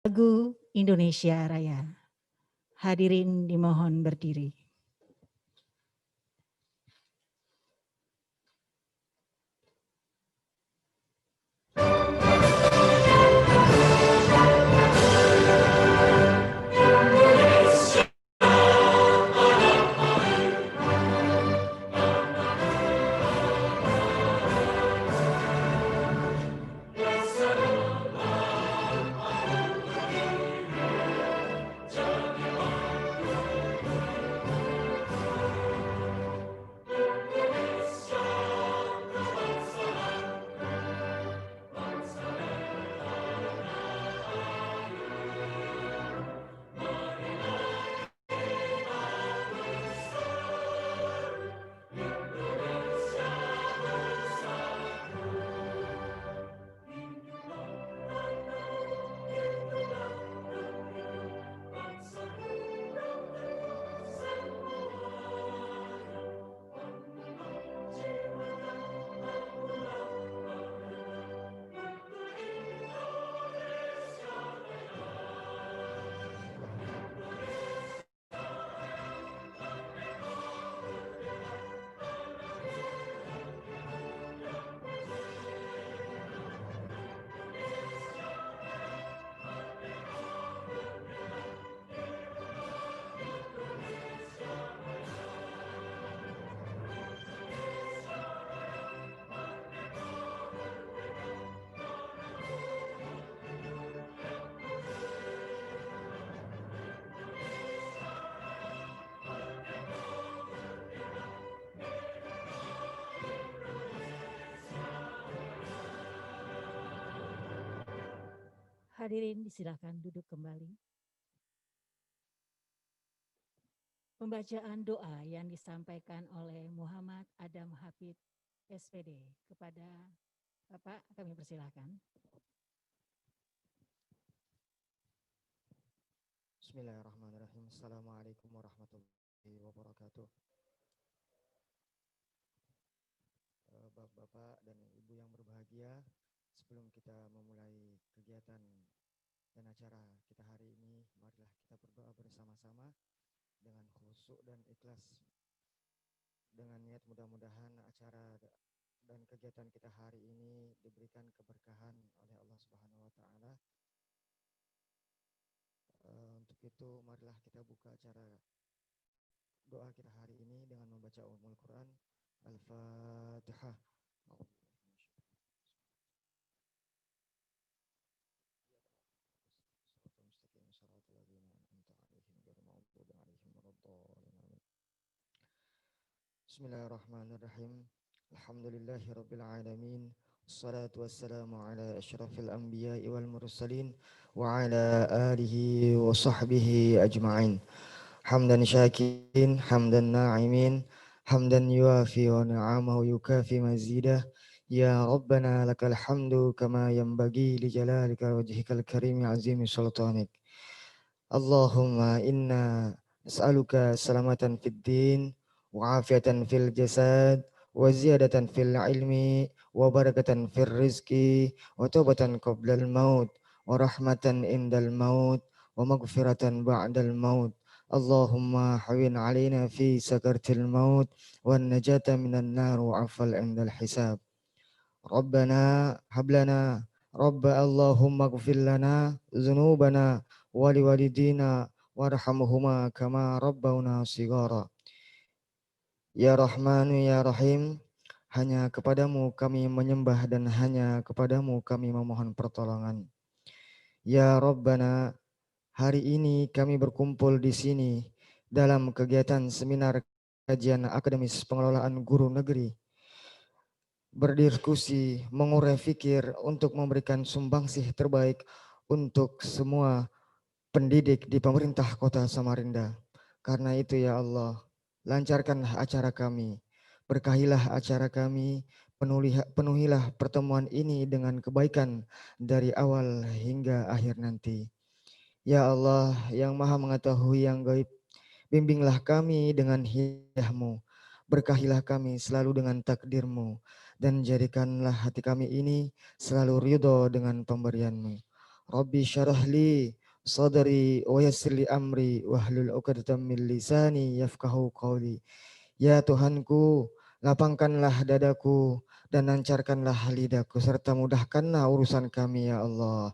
Lagu Indonesia Raya. Hadirin dimohon berdiri. Hadirin disilakan duduk kembali. Pembacaan doa yang disampaikan oleh Muhammad Adam Hafid SPD kepada Bapak kami persilahkan. Bismillahirrahmanirrahim. Assalamualaikum warahmatullahi wabarakatuh. Bapak-bapak dan ibu yang berbahagia, sebelum kita memulai kegiatan dan acara kita hari ini, marilah kita berdoa bersama-sama dengan khusyuk dan ikhlas, dengan niat mudah-mudahan acara dan kegiatan kita hari ini diberikan keberkahan oleh Allah Subhanahu wa taala. Untuk itu marilah kita buka acara doa kita hari ini dengan membaca Ummul Quran. Al-Fatihah. Bismillahirrahmanirrahim. Alhamdulillahirabbil alamin. Wassalatu wassalamu ala asyrafil anbiya'i wal mursalin wa ala alihi wa sahbihi ajma'in. Hamdan syakirin, hamdan na'imin, hamdan yuafi wa ni'amahu yukafi mazidah. Ya Rabbana lakal hamdu kama yanbaghi li jalalika wajhikal karim azimi sultanik. Allahumma inna nas'aluka salamatan fid din wa afiatan fil jasad wa ziyadatan fil ilmi wa barakatan fil rizki wa taubatan qablal maut wa rahmatan indal maut wa maghfiratan ba'dal maut. Allahumma hawin alaina fi sakartil maut wan najata minan nar wa afal indal hisab. Rabbana hablana Rabba Allahumma gfir lana zunubana wali walidina warhamhuma kama rabbawna sigara. Ya Rahmanu ya Rahim, hanya kepadamu kami menyembah dan hanya kepadamu kami memohon pertolongan. Ya Rabbana, hari ini kami berkumpul di sini dalam kegiatan seminar kajian akademis pengelolaan guru negeri, berdiskusi, mengurai fikir untuk memberikan sumbangsih terbaik untuk semua pendidik di pemerintah Kota Samarinda. Karena itu ya Allah, lancarkanlah acara kami, berkahilah acara kami, penuhilah pertemuan ini dengan kebaikan dari awal hingga akhir nanti. Ya Allah yang maha mengetahui yang gaib, bimbinglah kami dengan hidayah-Mu, berkahilah kami selalu dengan takdir-Mu, dan jadikanlah hati kami ini selalu ridho dengan pemberian-Mu. Rabbi syarah li sadri wa yassir li amri wahlul 'uqdatam min lisani yafqahu qawli. Ya Tuhanku, lapangkanlah dadaku dan lancarkanlah lidahku serta mudahkanlah urusan kami ya Allah.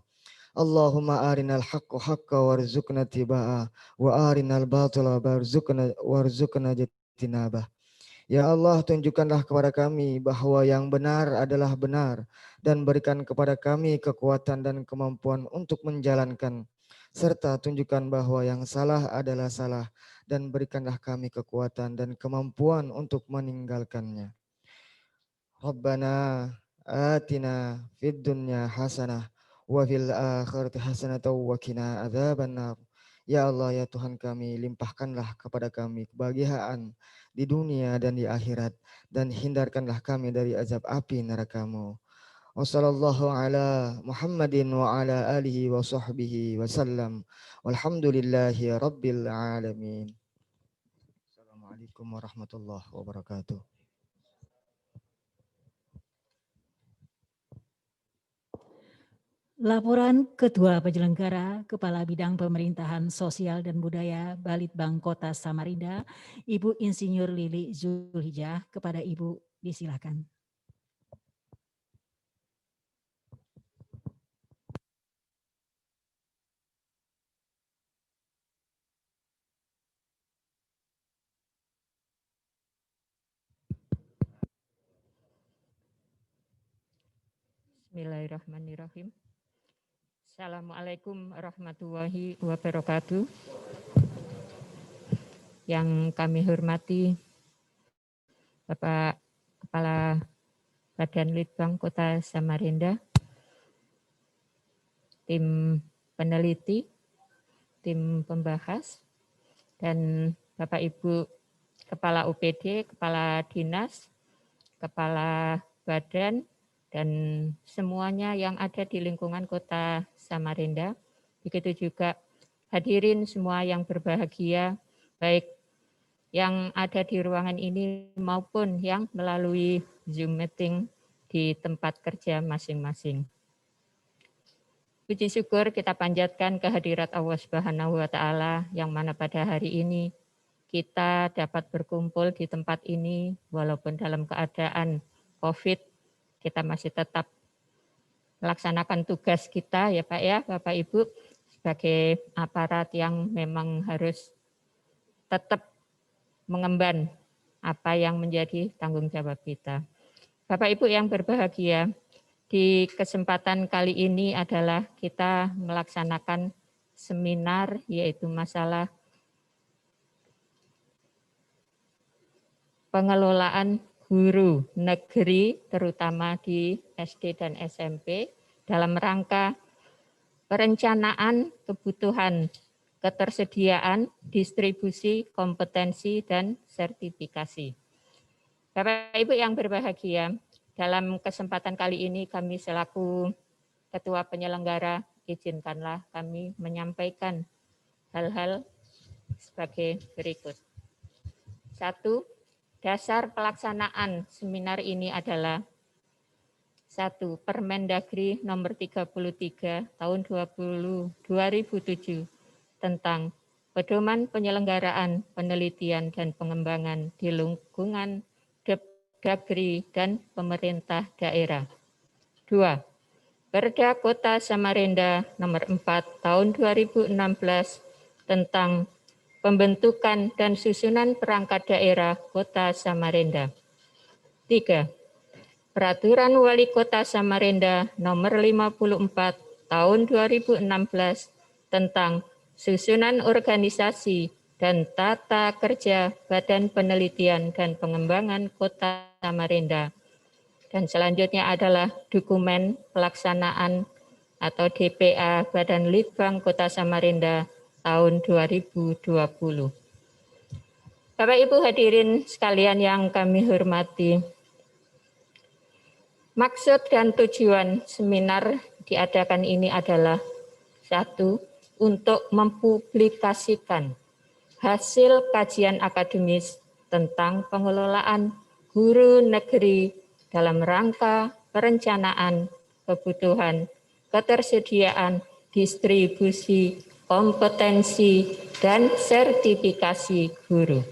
Allahumma arinal haqqa haqqa warzuqna tibaa wa arinal batila warzuqna jatinabah. Ya Allah, tunjukkanlah kepada kami bahwa yang benar adalah benar dan berikan kepada kami kekuatan dan kemampuan untuk menjalankan, serta tunjukkan bahwa yang salah adalah salah dan berikanlah kami kekuatan dan kemampuan untuk meninggalkannya. Rabbana atina fid dunya hasanah wa fil akhirati hasanah wa qina adzabannar. Ya Allah, ya Tuhan kami, limpahkanlah kepada kami kebahagiaan di dunia dan di akhirat, dan hindarkanlah kami dari azab api neraka-Mu. Wassallallahu ala Muhammadin wa ala alihi wa sahbihi wa sallam. Walhamdulillahi rabbil alamin. Assalamualaikum warahmatullahi wabarakatuh. Laporan Ketua Penyelenggara Kepala Bidang Pemerintahan Sosial dan Budaya Balitbang Kota Samarinda, Ibu Insinyur Lili Zulhijjah. Kepada Ibu disilakan. Bismillahirrahmanirrahim. Assalamualaikum warahmatullahi wabarakatuh. Yang kami hormati Bapak Kepala Badan Litbang Kota Samarinda, tim peneliti, tim pembahas, dan Bapak Ibu Kepala UPD, Kepala Dinas, Kepala Badan, dan semuanya yang ada di lingkungan Kota Samarinda. Begitu juga hadirin semua yang berbahagia, baik yang ada di ruangan ini maupun yang melalui Zoom meeting di tempat kerja masing-masing. Puji syukur kita panjatkan kehadirat Allah Subhanahu wa Ta'ala, yang mana pada hari ini kita dapat berkumpul di tempat ini walaupun dalam keadaan COVID. Kita masih tetap melaksanakan tugas kita ya Pak ya, Bapak Ibu, sebagai aparat yang memang harus tetap mengemban apa yang menjadi tanggung jawab kita. Bapak Ibu yang berbahagia, di kesempatan kali ini adalah kita melaksanakan seminar, yaitu masalah pengelolaan guru negeri, terutama di SD dan SMP, dalam rangka perencanaan kebutuhan, ketersediaan, distribusi, kompetensi, dan sertifikasi. Bapak Ibu yang berbahagia, dalam kesempatan kali ini kami selaku Ketua Penyelenggara, izinkanlah kami menyampaikan hal-hal sebagai berikut. 1. Dasar pelaksanaan seminar ini adalah 1. Permendagri nomor 33 tahun 2007 tentang pedoman penyelenggaraan penelitian dan pengembangan di lingkungan Dagri dan pemerintah daerah. 2. Perda Kota Samarinda nomor 4 tahun 2016 tentang pembentukan dan susunan perangkat daerah Kota Samarinda. 3. Peraturan Wali Kota Samarinda nomor 54 tahun 2016 tentang susunan organisasi dan tata kerja Badan Penelitian dan Pengembangan Kota Samarinda. Dan selanjutnya adalah dokumen pelaksanaan atau DPA Badan Litbang Kota Samarinda tahun 2020. Bapak Ibu hadirin sekalian yang kami hormati, maksud dan tujuan seminar diadakan ini adalah 1. Untuk mempublikasikan hasil kajian akademis tentang pengelolaan guru negeri dalam rangka perencanaan kebutuhan, ketersediaan, distribusi kompetensi, dan sertifikasi guru.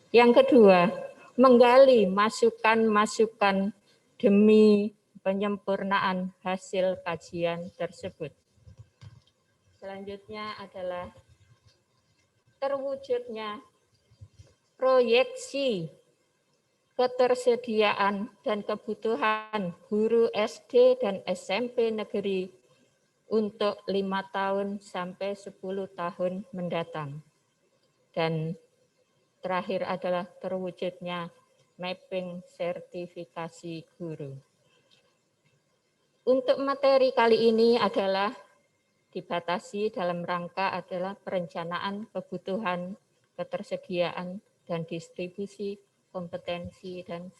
Yang kedua, menggali masukan-masukan demi penyempurnaan hasil kajian tersebut. Selanjutnya adalah terwujudnya proyeksi ketersediaan dan kebutuhan guru SD dan SMP negeri untuk 5 tahun sampai 10 tahun mendatang. Dan terakhir adalah terwujudnya mapping sertifikasi guru. Untuk materi kali ini adalah dibatasi dalam rangka adalah perencanaan kebutuhan, ketersediaan, dan distribusi kompetensi dan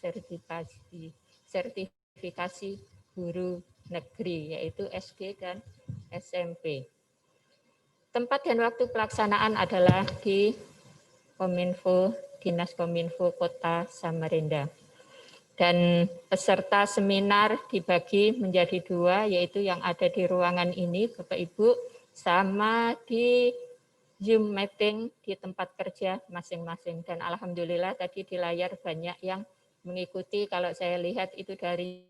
sertifikasi guru negeri, yaitu SD dan SMP. Tempat dan waktu pelaksanaan adalah di Kominfo, Dinas Kominfo Kota Samarinda. Dan peserta seminar dibagi menjadi 2, yaitu yang ada di ruangan ini, Bapak Ibu, sama di Zoom meeting di tempat kerja masing-masing. Dan alhamdulillah tadi di layar banyak yang mengikuti. Kalau saya lihat itu dari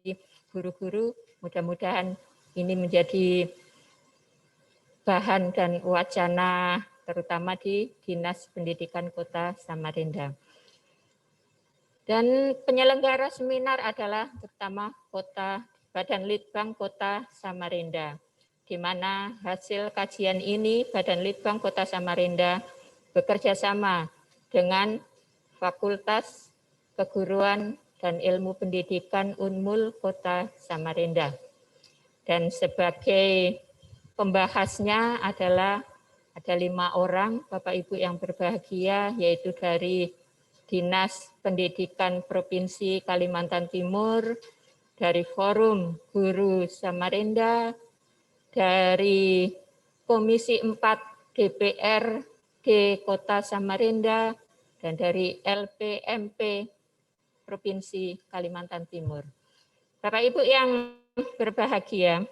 guru-guru, mudah-mudahan ini menjadi bahan dan wacana terutama di Dinas Pendidikan Kota Samarinda. Dan penyelenggara seminar adalah pertama Badan Litbang Kota Samarinda, di mana hasil kajian ini Badan Litbang Kota Samarinda bekerja sama dengan Fakultas Keguruan dan Ilmu Pendidikan Unmul Kota Samarinda. Dan sebagai pembahasnya adalah ada 5 orang Bapak Ibu yang berbahagia, yaitu dari Dinas Pendidikan Provinsi Kalimantan Timur, dari Forum Guru Samarinda, dari Komisi 4 DPRD Kota Samarinda, dan dari LPMP Provinsi Kalimantan Timur. Bapak Ibu yang berbahagia,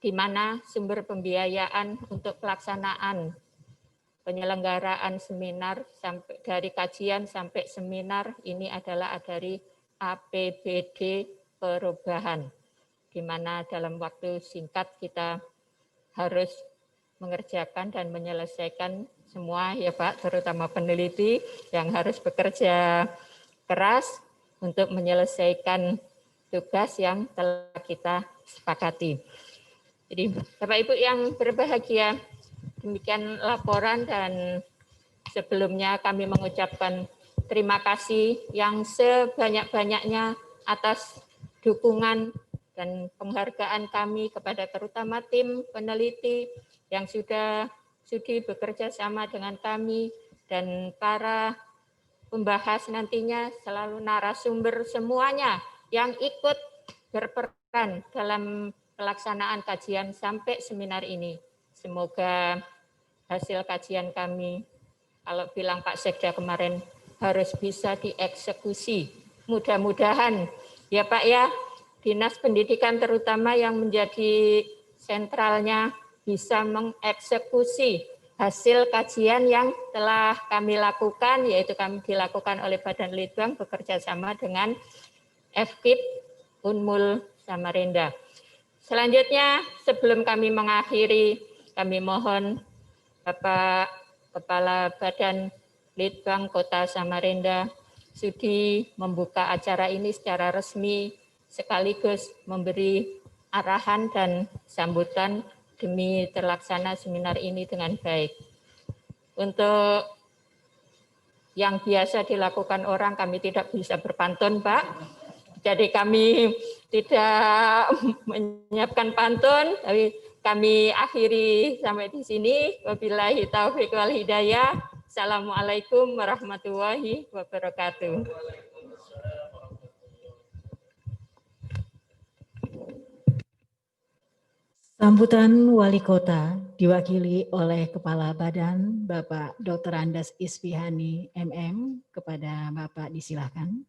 di mana sumber pembiayaan untuk pelaksanaan penyelenggaraan seminar sampai dari kajian sampai seminar ini adalah dari APBD Perubahan, di mana dalam waktu singkat kita harus mengerjakan dan menyelesaikan semua ya Pak, terutama peneliti yang harus bekerja keras untuk menyelesaikan tugas yang telah kita sepakati. Jadi Bapak Ibu yang berbahagia, demikian laporan, dan sebelumnya kami mengucapkan terima kasih yang sebanyak-banyaknya atas dukungan dan penghargaan kami kepada terutama tim peneliti yang sudah sudi bekerja sama dengan kami, dan para pembahas nantinya selalu narasumber semuanya yang ikut berperan dalam pelaksanaan kajian sampai seminar ini. Semoga hasil kajian kami, kalau bilang Pak Sekda kemarin, harus bisa dieksekusi. Mudah-mudahan ya Pak ya, Dinas Pendidikan terutama yang menjadi sentralnya bisa mengeksekusi hasil kajian yang telah kami lakukan, yaitu kami dilakukan oleh Badan Litbang bekerja sama dengan FKIP Unmul Samarinda. Selanjutnya, sebelum kami mengakhiri, kami mohon Bapak Kepala Badan Litbang Kota Samarinda sudi membuka acara ini secara resmi, sekaligus memberi arahan dan sambutan demi terlaksana seminar ini dengan baik. Untuk yang biasa dilakukan orang, kami tidak bisa berpantun, Pak. Jadi kami tidak menyiapkan pantun, tapi kami akhiri sampai di sini. Wabillahi taufiq wal hidayah. Assalamualaikum warahmatullahi wabarakatuh. Sambutan Wali Kota diwakili oleh Kepala Badan Bapak Dr. Andes Isfihani MM. Kepada Bapak disilahkan.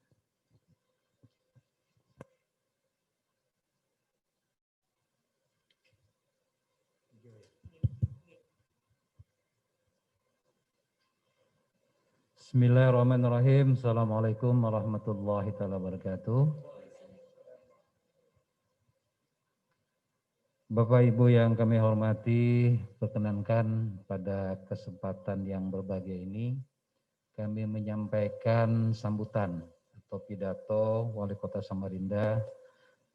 Bismillahirrahmanirrahim. Assalamualaikum warahmatullahi wabarakatuh. Bapak Ibu yang kami hormati, perkenankan pada kesempatan yang berbahagia ini kami menyampaikan sambutan atau pidato Wali Kota Samarinda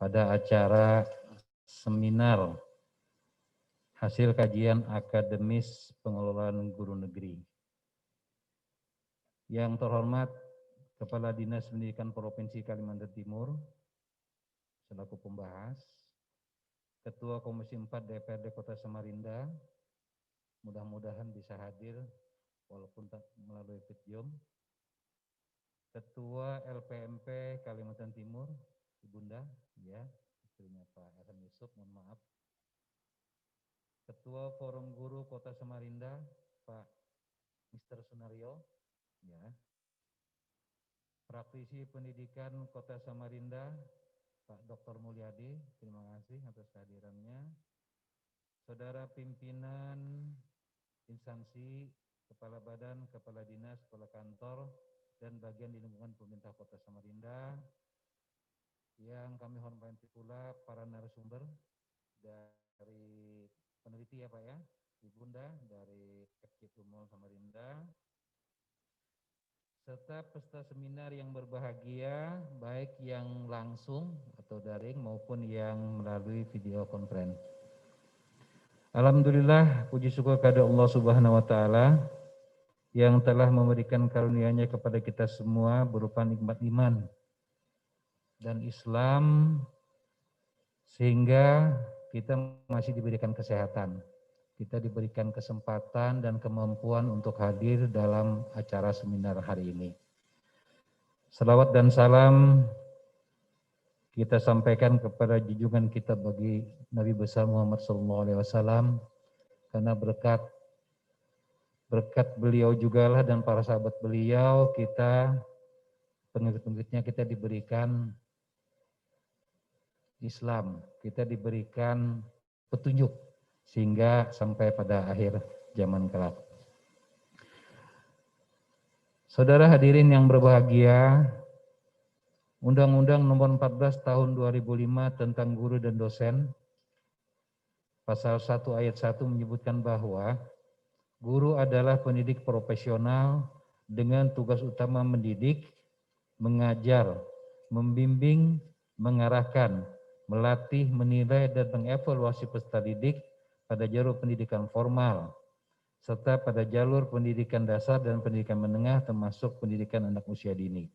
pada acara seminar hasil kajian akademis pengelolaan guru negeri. Yang terhormat Kepala Dinas Pendidikan Provinsi Kalimantan Timur selaku pembahas, Ketua Komisi 4 DPRD Kota Samarinda, mudah-mudahan bisa hadir walaupun tak melalui video, Ketua LPMP Kalimantan Timur, Ibunda, ya, istrinya Pak Hasan Yusuf, mohon maaf. Ketua Forum Guru Kota Samarinda, Pak Mr. Sunario, ya. Praktisi Pendidikan Kota Samarinda, Pak Dr. Mulyadi, terima kasih atas kehadirannya. Saudara pimpinan instansi, kepala badan, kepala dinas, kepala kantor, dan bagian di lingkungan pemerintah Kota Samarinda. Yang kami hormati pula para narasumber dari peneliti ya Pak ya, Ibunda dari FKIP Samarinda, serta peserta seminar yang berbahagia, baik yang langsung atau daring maupun yang melalui video conference. Alhamdulillah, puji syukur kepada Allah Subhanahu wa Ta'ala yang telah memberikan karunia-Nya kepada kita semua berupa nikmat iman dan Islam, sehingga kita masih diberikan kesehatan. Kita diberikan kesempatan dan kemampuan untuk hadir dalam acara seminar hari ini. Salawat dan salam kita sampaikan kepada junjungan kita bagi Nabi besar Muhammad SAW, karena berkat beliau jugalah dan para sahabat beliau, kita pengikut-pengikutnya kita diberikan Islam, kita diberikan petunjuk sehingga sampai pada akhir zaman kelak. Saudara hadirin yang berbahagia, Undang-Undang Nomor 14 Tahun 2005 tentang Guru dan Dosen, Pasal 1 Ayat 1 menyebutkan bahwa guru adalah pendidik profesional dengan tugas utama mendidik, mengajar, membimbing, mengarahkan, melatih, menilai, dan mengevaluasi peserta didik pada jalur pendidikan formal, serta pada jalur pendidikan dasar dan pendidikan menengah termasuk pendidikan anak usia dini.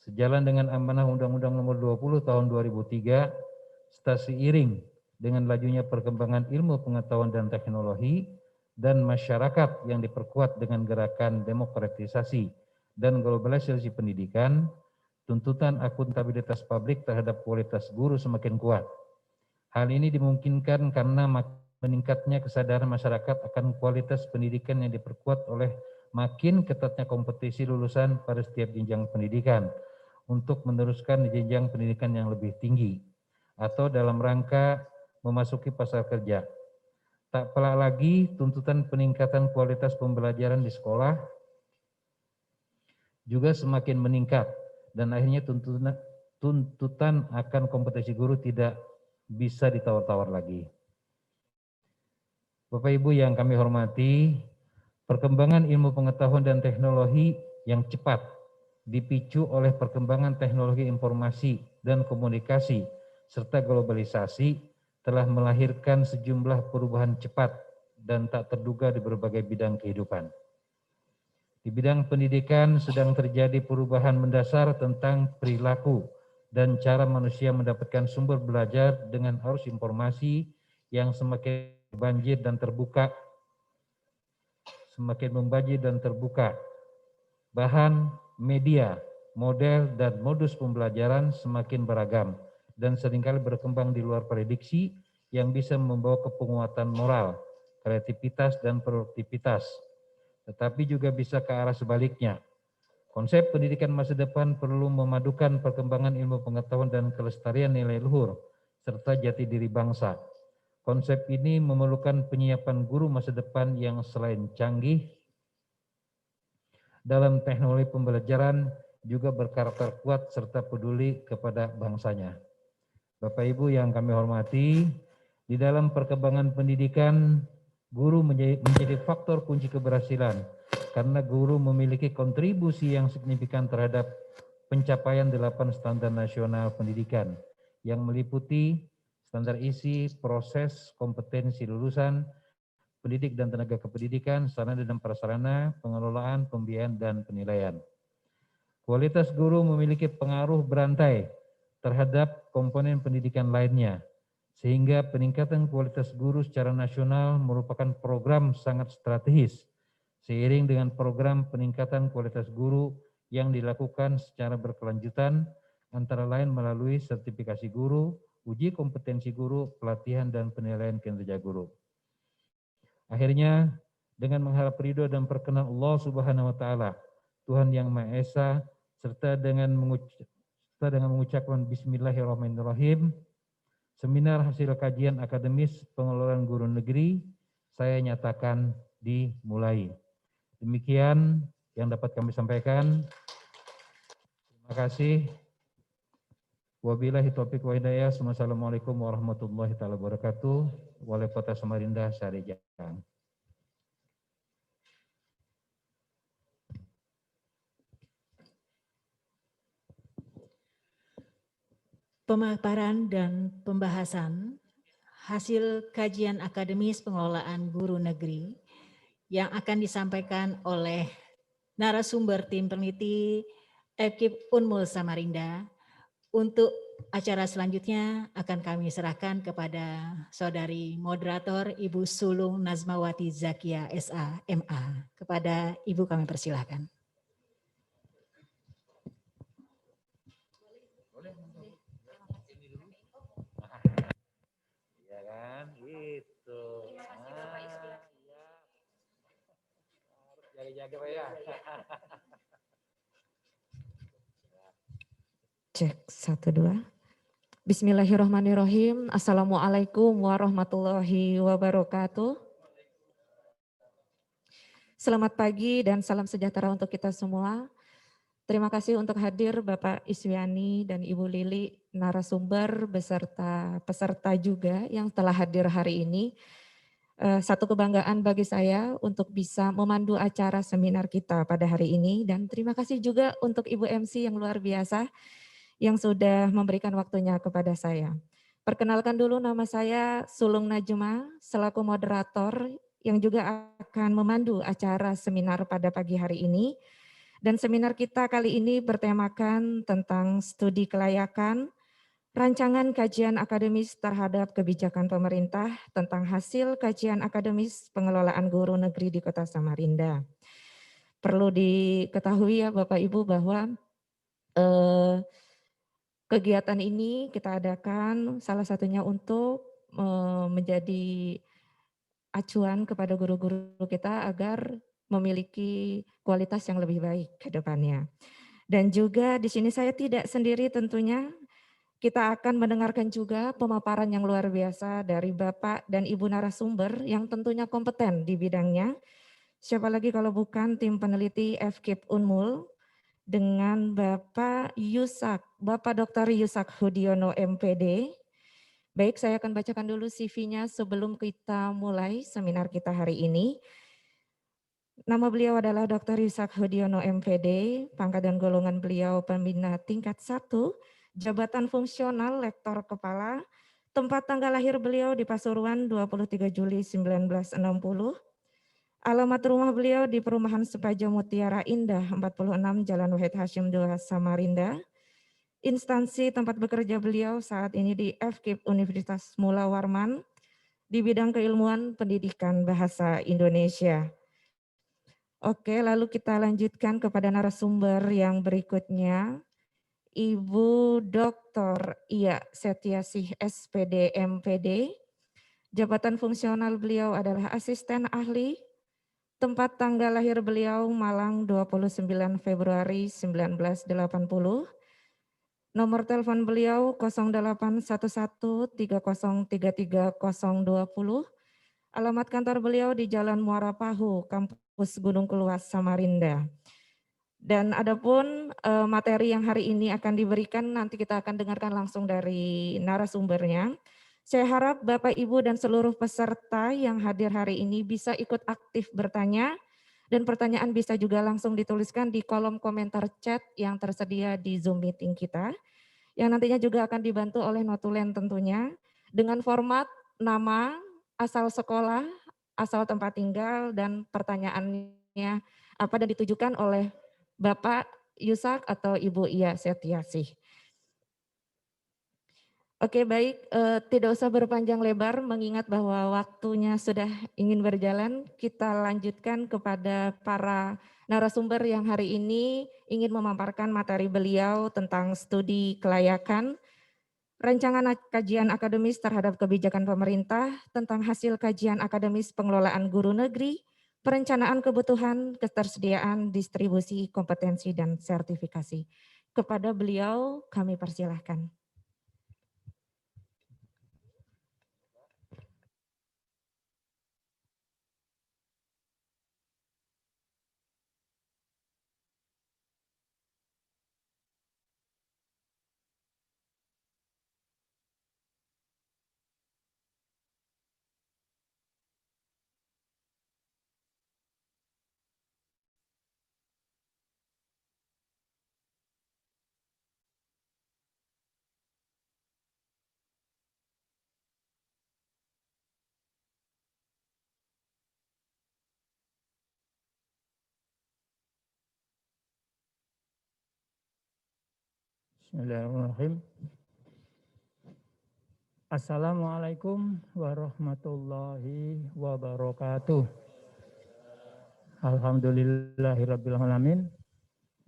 Sejalan dengan amanah Undang-Undang Nomor 20 Tahun 2003, serta seiring dengan lajunya perkembangan ilmu pengetahuan dan teknologi dan masyarakat yang diperkuat dengan gerakan demokratisasi dan globalisasi pendidikan, tuntutan akuntabilitas publik terhadap kualitas guru semakin kuat. Hal ini dimungkinkan karena meningkatnya kesadaran masyarakat akan kualitas pendidikan yang diperkuat oleh makin ketatnya kompetisi lulusan pada setiap jenjang pendidikan untuk meneruskan jenjang pendidikan yang lebih tinggi atau dalam rangka memasuki pasar kerja. Tak pelak lagi tuntutan peningkatan kualitas pembelajaran di sekolah juga semakin meningkat dan akhirnya tuntutan akan kompetisi guru tidak bisa ditawar-tawar lagi. Bapak Ibu yang kami hormati, perkembangan ilmu pengetahuan dan teknologi yang cepat dipicu oleh perkembangan teknologi informasi dan komunikasi serta globalisasi telah melahirkan sejumlah perubahan cepat dan tak terduga di berbagai bidang kehidupan. Di bidang pendidikan sedang terjadi perubahan mendasar tentang perilaku dan cara manusia mendapatkan sumber belajar dengan arus informasi yang semakin banjir dan terbuka, semakin membanjir dan terbuka. Bahan, media, model, dan modus pembelajaran semakin beragam dan seringkali berkembang di luar prediksi yang bisa membawa ke penguatan moral, kreativitas, dan produktivitas. Tetapi juga bisa ke arah sebaliknya. Konsep pendidikan masa depan perlu memadukan perkembangan ilmu pengetahuan dan kelestarian nilai luhur, serta jati diri bangsa. Konsep ini memerlukan penyiapan guru masa depan yang selain canggih dalam teknologi pembelajaran juga berkarakter kuat serta peduli kepada bangsanya. Bapak Ibu yang kami hormati, di dalam perkembangan pendidikan, guru menjadi faktor kunci keberhasilan karena guru memiliki kontribusi yang signifikan terhadap pencapaian 8 standar nasional pendidikan yang meliputi standar isi, proses, kompetensi lulusan, pendidik dan tenaga kependidikan, sarana dan prasarana, pengelolaan, pembiayaan, dan penilaian. Kualitas guru memiliki pengaruh berantai terhadap komponen pendidikan lainnya, sehingga peningkatan kualitas guru secara nasional merupakan program sangat strategis, seiring dengan program peningkatan kualitas guru yang dilakukan secara berkelanjutan, antara lain melalui sertifikasi guru, uji kompetensi guru, pelatihan, dan penilaian kinerja guru. Akhirnya, dengan mengharap ridho dan perkenan Allah Subhanahu wa Ta'ala, Tuhan yang Maha Esa, serta dengan mengucapkan Bismillahirrahmanirrahim, seminar hasil kajian akademis pengelolaan guru negeri saya nyatakan dimulai. Demikian yang dapat kami sampaikan. Terima kasih. Wabillahi taufiq wa hidayah. Wassalamualaikum warahmatullahi wabarakatuh. Wali Kota Samarinda, Syahri Jang. Pemaparan dan pembahasan hasil kajian akademis pengelolaan guru negeri yang akan disampaikan oleh narasumber tim peneliti FKIP Unmul Samarinda. Untuk acara selanjutnya akan kami serahkan kepada saudari moderator Ibu Sulung Nazmawati Zakia SA MA. Kepada Ibu kami persilahkan. Ya kan, gitu. Jaga-jaga Pak ya. Cek 1, 2. Bismillahirrahmanirrahim. Assalamualaikum warahmatullahi wabarakatuh. Selamat pagi dan salam sejahtera untuk kita semua. Terima kasih untuk hadir Bapak Iswiani dan Ibu Lili, narasumber beserta peserta juga yang telah hadir hari ini. Satu kebanggaan bagi saya untuk bisa memandu acara seminar kita pada hari ini, dan terima kasih juga untuk Ibu MC yang luar biasa yang sudah memberikan waktunya kepada saya. Perkenalkan dulu, nama saya Sulung Najma selaku moderator yang juga akan memandu acara seminar pada pagi hari ini. Dan seminar kita kali ini bertemakan tentang studi kelayakan, rancangan kajian akademis terhadap kebijakan pemerintah tentang hasil kajian akademis pengelolaan guru negeri di Kota Samarinda. Perlu diketahui ya Bapak Ibu bahwa kegiatan ini kita adakan salah satunya untuk menjadi acuan kepada guru-guru kita agar memiliki kualitas yang lebih baik ke depannya. Dan juga di sini saya tidak sendiri tentunya, kita akan mendengarkan juga pemaparan yang luar biasa dari Bapak dan Ibu narasumber yang tentunya kompeten di bidangnya. Siapa lagi kalau bukan tim peneliti FKIP Unmul, dengan Bapak Dr. Yusak Hudiono MPD. Baik, saya akan bacakan dulu CV-nya sebelum kita mulai seminar kita hari ini. Nama beliau adalah Dr. Yusak Hudiono MPD, pangkat dan golongan beliau pembina tingkat 1, jabatan fungsional lektor kepala, tempat tanggal lahir beliau di Pasuruan 23 Juli 1960, alamat rumah beliau di Perumahan Sepaja Mutiara Indah 46 Jalan Wahid Hashim 2 Samarinda. Instansi tempat bekerja beliau saat ini di FKIP Universitas Mula Warman di bidang keilmuan pendidikan bahasa Indonesia. Oke, lalu kita lanjutkan kepada narasumber yang berikutnya. Ibu Dr. Iya Setiasih SPD MPD. Jabatan fungsional beliau adalah asisten ahli. Tempat tanggal lahir beliau Malang 29 Februari 1980. Nomor telepon beliau 081130333020. Alamat kantor beliau di Jalan Muara Pahu, Kampus Gunung Keluas, Samarinda. Dan adapun materi yang hari ini akan diberikan nanti kita akan dengarkan langsung dari narasumbernya. Saya harap Bapak, Ibu, dan seluruh peserta yang hadir hari ini bisa ikut aktif bertanya dan pertanyaan bisa juga langsung dituliskan di kolom komentar chat yang tersedia di Zoom meeting kita. Yang nantinya juga akan dibantu oleh notulen tentunya dengan format nama, asal sekolah, asal tempat tinggal, dan pertanyaannya apa dan ditujukan oleh Bapak Yusak atau Ibu Iya Setiasih. Oke baik, tidak usah berpanjang lebar mengingat bahwa waktunya sudah ingin berjalan. Kita lanjutkan kepada para narasumber yang hari ini ingin memaparkan materi beliau tentang studi kelayakan, rancangan kajian akademis terhadap kebijakan pemerintah tentang hasil kajian akademis pengelolaan guru negeri, perencanaan kebutuhan, ketersediaan, distribusi, kompetensi, dan sertifikasi. Kepada beliau kami persilahkan. Bismillahirrahmanirrahim. Assalamualaikum warahmatullahi wabarakatuh. Alhamdulillahirabbil alamin.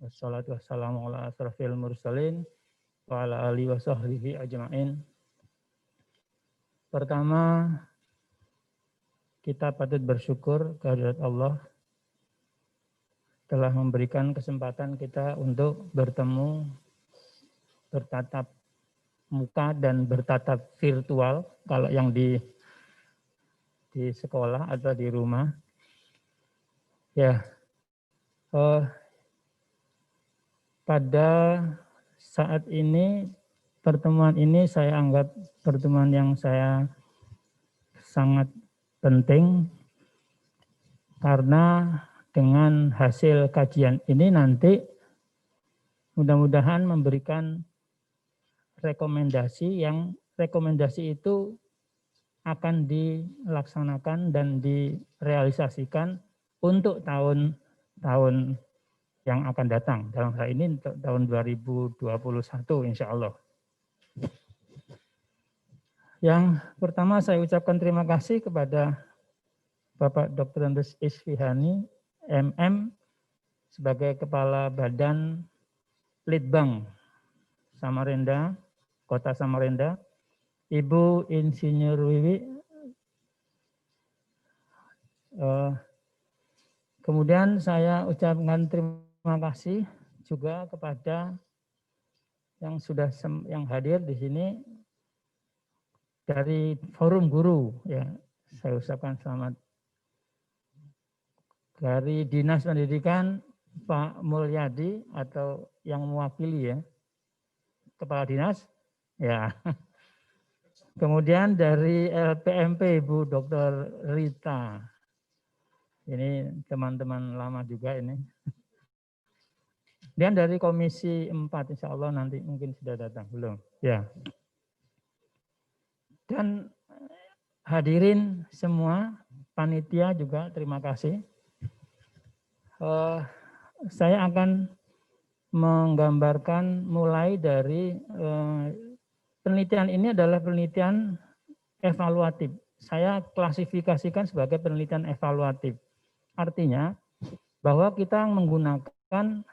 Wassalatu wassalamu ala asrofil mursalin wa ala alihi wa sahbihi ajma'in. Pertama, kita patut bersyukur kehadirat Allah telah memberikan kesempatan kita untuk bertemu, bertatap muka dan bertatap virtual kalau yang di sekolah atau di rumah. Ya, pada saat ini pertemuan ini saya anggap pertemuan yang saya sangat penting karena dengan hasil kajian ini nanti mudah-mudahan memberikan rekomendasi yang rekomendasi itu akan dilaksanakan dan direalisasikan untuk tahun-tahun yang akan datang. Dalam hal ini untuk tahun 2021 insya Allah. Yang pertama saya ucapkan terima kasih kepada Bapak Dr. Andes Isfihani, MM, sebagai Kepala Badan Litbang Samarinda, Kota Samarinda, Ibu Insinyur Wiwi, kemudian saya ucapkan terima kasih juga kepada yang hadir di sini dari Forum Guru, ya saya ucapkan selamat. Dari Dinas Pendidikan Pak Mulyadi atau yang mewakili ya, Kepala Dinas, ya. Kemudian dari LPMP Ibu Dr. Rita, ini teman-teman lama juga ini. Dan dari Komisi 4, insya Allah nanti mungkin sudah datang, belum? Ya. Dan hadirin semua, panitia juga terima kasih. Saya akan menggambarkan mulai dari penelitian ini adalah penelitian evaluatif. Saya klasifikasikan sebagai penelitian evaluatif. Artinya bahwa kita menggunakan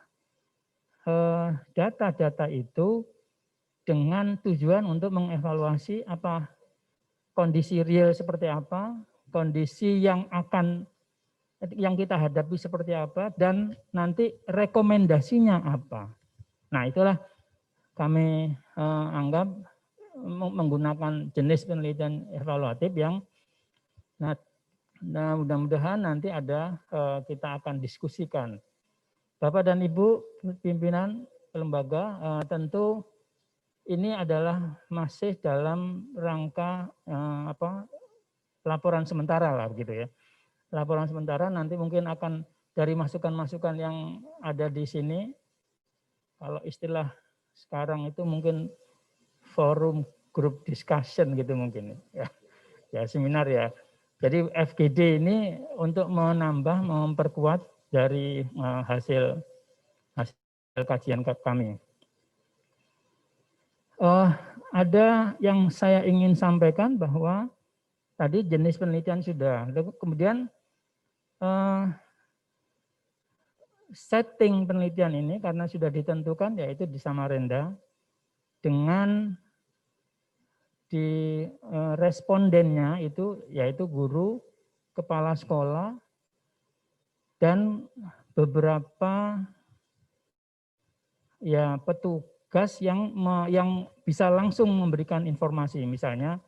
data-data itu dengan tujuan untuk mengevaluasi apa kondisi real seperti apa, kondisi yang kita hadapi seperti apa, dan nanti rekomendasinya apa. Nah itulah kami anggap menggunakan jenis penelitian evaluatif yang nah mudah-mudahan nanti ada kita akan diskusikan Bapak dan Ibu pimpinan lembaga, tentu ini adalah masih dalam rangka laporan sementara lah begitu ya. Laporan sementara nanti mungkin akan dari masukan-masukan yang ada di sini, kalau istilah sekarang itu mungkin forum group discussion gitu mungkin ya, ya seminar ya. Jadi FGD ini untuk menambah, memperkuat dari hasil kajian kami. Ada yang saya ingin sampaikan bahwa tadi jenis penelitian sudah, kemudian setting penelitian ini karena sudah ditentukan yaitu di Samarinda dengan di respondennya itu yaitu guru, kepala sekolah, dan beberapa ya petugas yang bisa langsung memberikan informasi, misalnya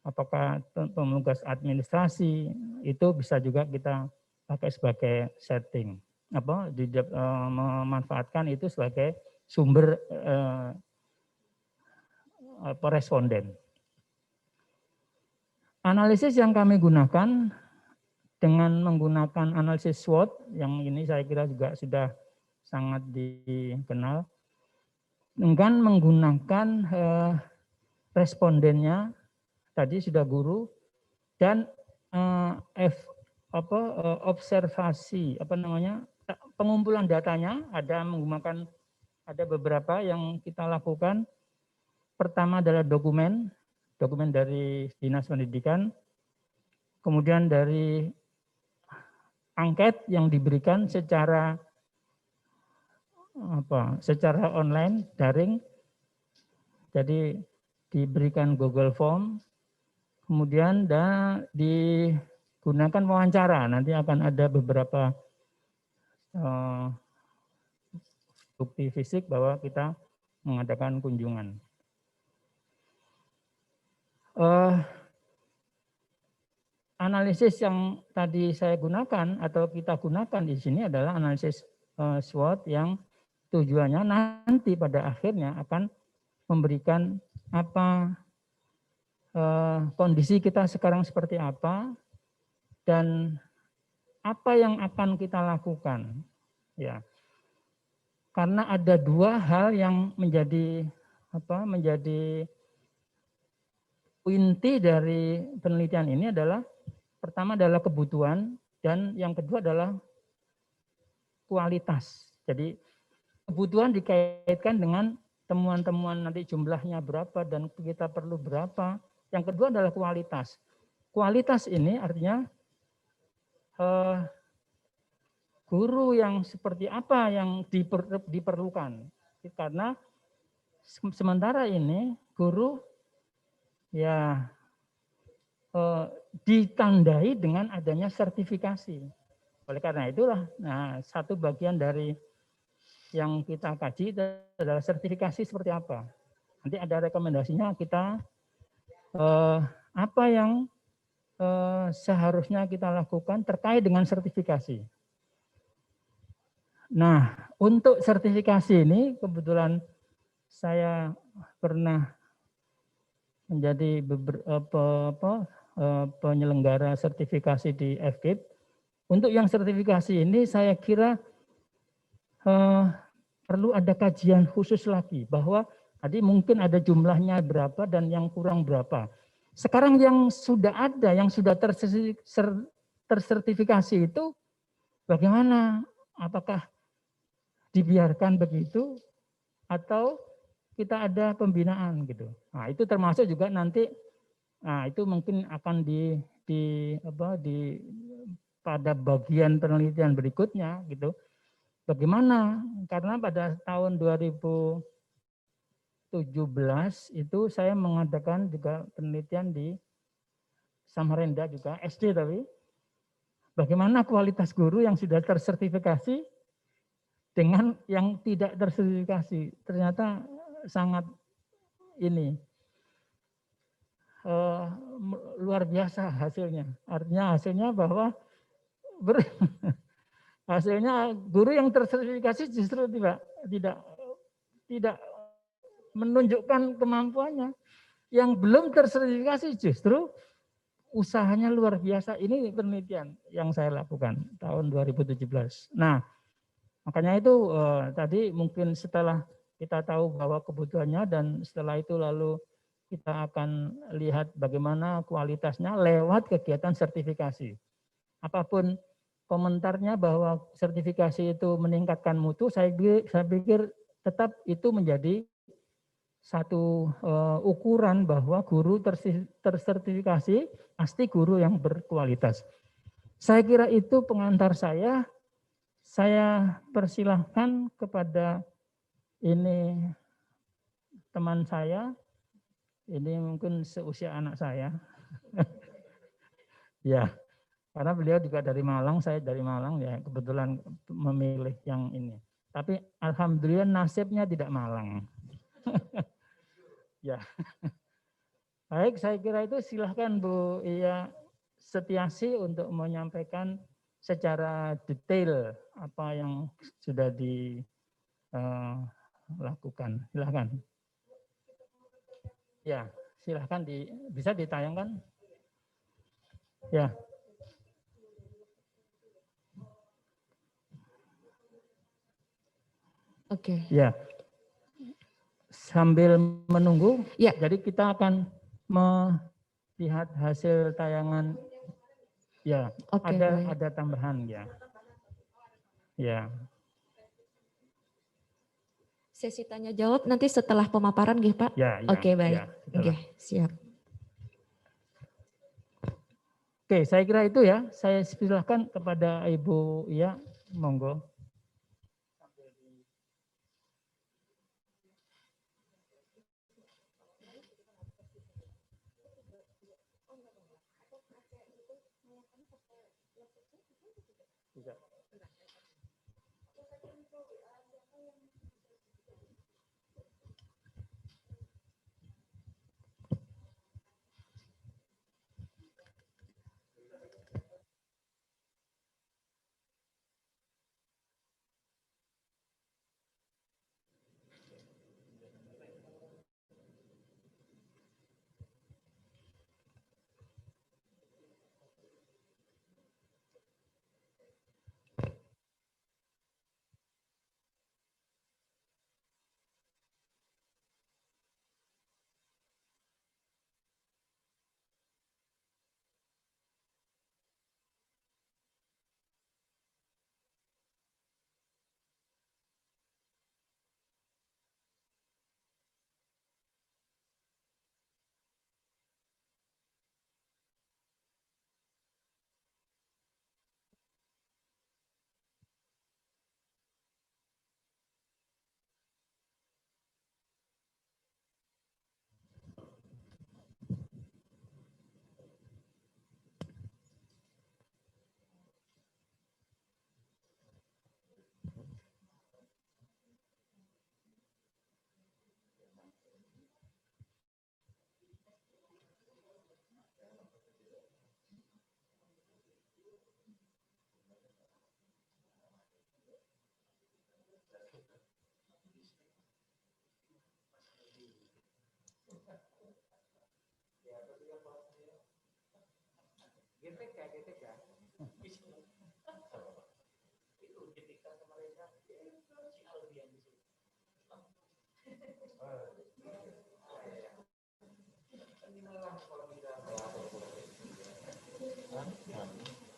apakah petugas administrasi itu bisa juga kita pakai sebagai setting, memanfaatkan itu sebagai sumber responden. Analisis yang kami gunakan dengan menggunakan analisis SWOT, yang ini saya kira juga sudah sangat dikenal, dengan menggunakan respondennya, tadi sudah guru, dan observasi, pengumpulan datanya, ada beberapa yang kita lakukan. Pertama adalah dokumen dari Dinas Pendidikan, kemudian dari angket yang diberikan secara online, daring, jadi diberikan Google Form, kemudian digunakan wawancara, nanti akan ada beberapa bukti fisik bahwa kita mengadakan kunjungan. Analisis yang tadi saya gunakan atau kita gunakan di sini adalah analisis SWOT yang tujuannya nanti pada akhirnya akan memberikan kondisi kita sekarang seperti apa dan apa yang akan kita lakukan, ya. Karena ada dua hal yang menjadi inti dari penelitian ini adalah, pertama adalah kebutuhan dan yang kedua adalah kualitas. Jadi kebutuhan dikaitkan dengan temuan-temuan nanti jumlahnya berapa dan kita perlu berapa. Yang kedua adalah kualitas. Kualitas ini artinya guru yang seperti apa yang diperlukan. Karena sementara ini guru ya ditandai dengan adanya sertifikasi. Oleh karena itulah, satu bagian dari yang kita kaji adalah sertifikasi seperti apa. Nanti ada rekomendasinya kita apa yang seharusnya kita lakukan terkait dengan sertifikasi. Nah, untuk sertifikasi ini kebetulan saya pernah menjadi penyelenggara sertifikasi di FKIP. Untuk yang sertifikasi ini saya kira perlu ada kajian khusus lagi bahwa tadi mungkin ada jumlahnya berapa dan yang kurang berapa. Sekarang yang sudah ada, yang sudah tersertifikasi itu bagaimana? Apakah dibiarkan begitu atau kita ada pembinaan gitu. Nah, itu termasuk juga nanti, itu mungkin akan pada bagian penelitian berikutnya gitu. Bagaimana? Karena pada tahun 2017 itu saya mengadakan juga penelitian di Samarinda juga, SD tapi. Bagaimana kualitas guru yang sudah tersertifikasi dengan yang tidak tersertifikasi. Ternyata sangat luar biasa hasilnya. Artinya hasilnya bahwa Hasilnya guru yang tersertifikasi justru tidak menunjukkan kemampuannya. Yang belum tersertifikasi justru usahanya luar biasa. Ini penelitian yang saya lakukan tahun 2017. Nah, makanya itu tadi mungkin setelah kita tahu bahwa kebutuhannya dan setelah itu lalu kita akan lihat bagaimana kualitasnya lewat kegiatan sertifikasi. Apapun komentarnya bahwa sertifikasi itu meningkatkan mutu, saya pikir tetap itu menjadi satu ukuran bahwa guru tersertifikasi pasti guru yang berkualitas. Saya kira itu pengantar saya. Saya persilahkan kepada ini teman saya, ini mungkin seusia anak saya. Ya, karena beliau juga dari Malang, saya dari Malang ya, kebetulan memilih yang ini. Tapi alhamdulillah nasibnya tidak Malang. Ya. Baik, saya kira itu silahkan Bu Iya Setiasi untuk menyampaikan secara detail apa yang sudah dilakukan. Silahkan. Ya, silahkan bisa ditayangkan. Ya. Oke. Ya. Sambil menunggu, ya. Jadi kita akan melihat hasil tayangan. Ya, Oke, ada tambahan ya. Ya. Sesi tanya jawab nanti setelah pemaparan nggih, Pak? Ya, Oke, baik. Ya, Oke, siap. Oke, saya kira itu ya. Saya silakan kepada Ibu Iya, monggo.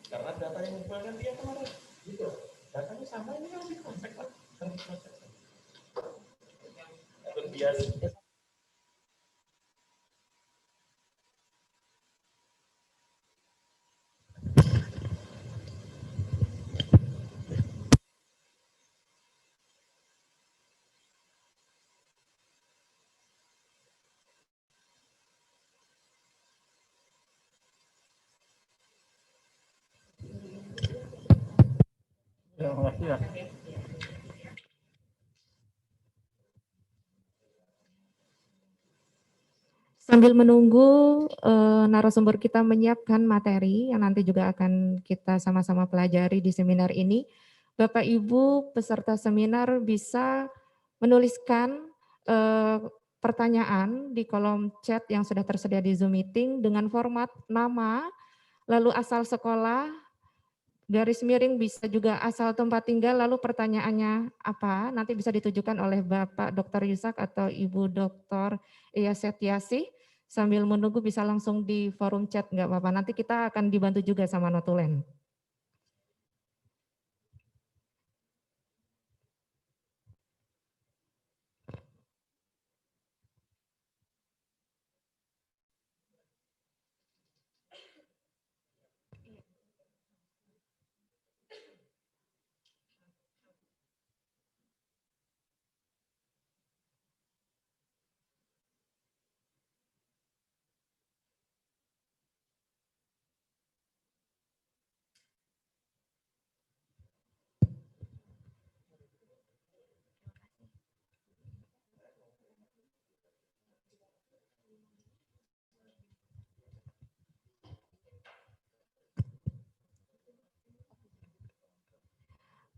Karena data yang dikumpulkan dia kemarin, gitu. Datanya sama ini kan lebih kompleks lah. Biasa. Ya, makasih ya. Sambil menunggu narasumber kita menyiapkan materi yang nanti juga akan kita sama-sama pelajari di seminar ini, Bapak Ibu peserta seminar bisa menuliskan pertanyaan di kolom chat yang sudah tersedia di Zoom Meeting dengan format nama, lalu asal sekolah, garis miring bisa juga asal tempat tinggal, lalu pertanyaannya apa, nanti bisa ditujukan oleh Bapak Dr. Yusak atau Ibu Dr. Iya Setiasih. Sambil menunggu bisa langsung di forum chat, nggak apa-apa, nanti kita akan dibantu juga sama Notulen.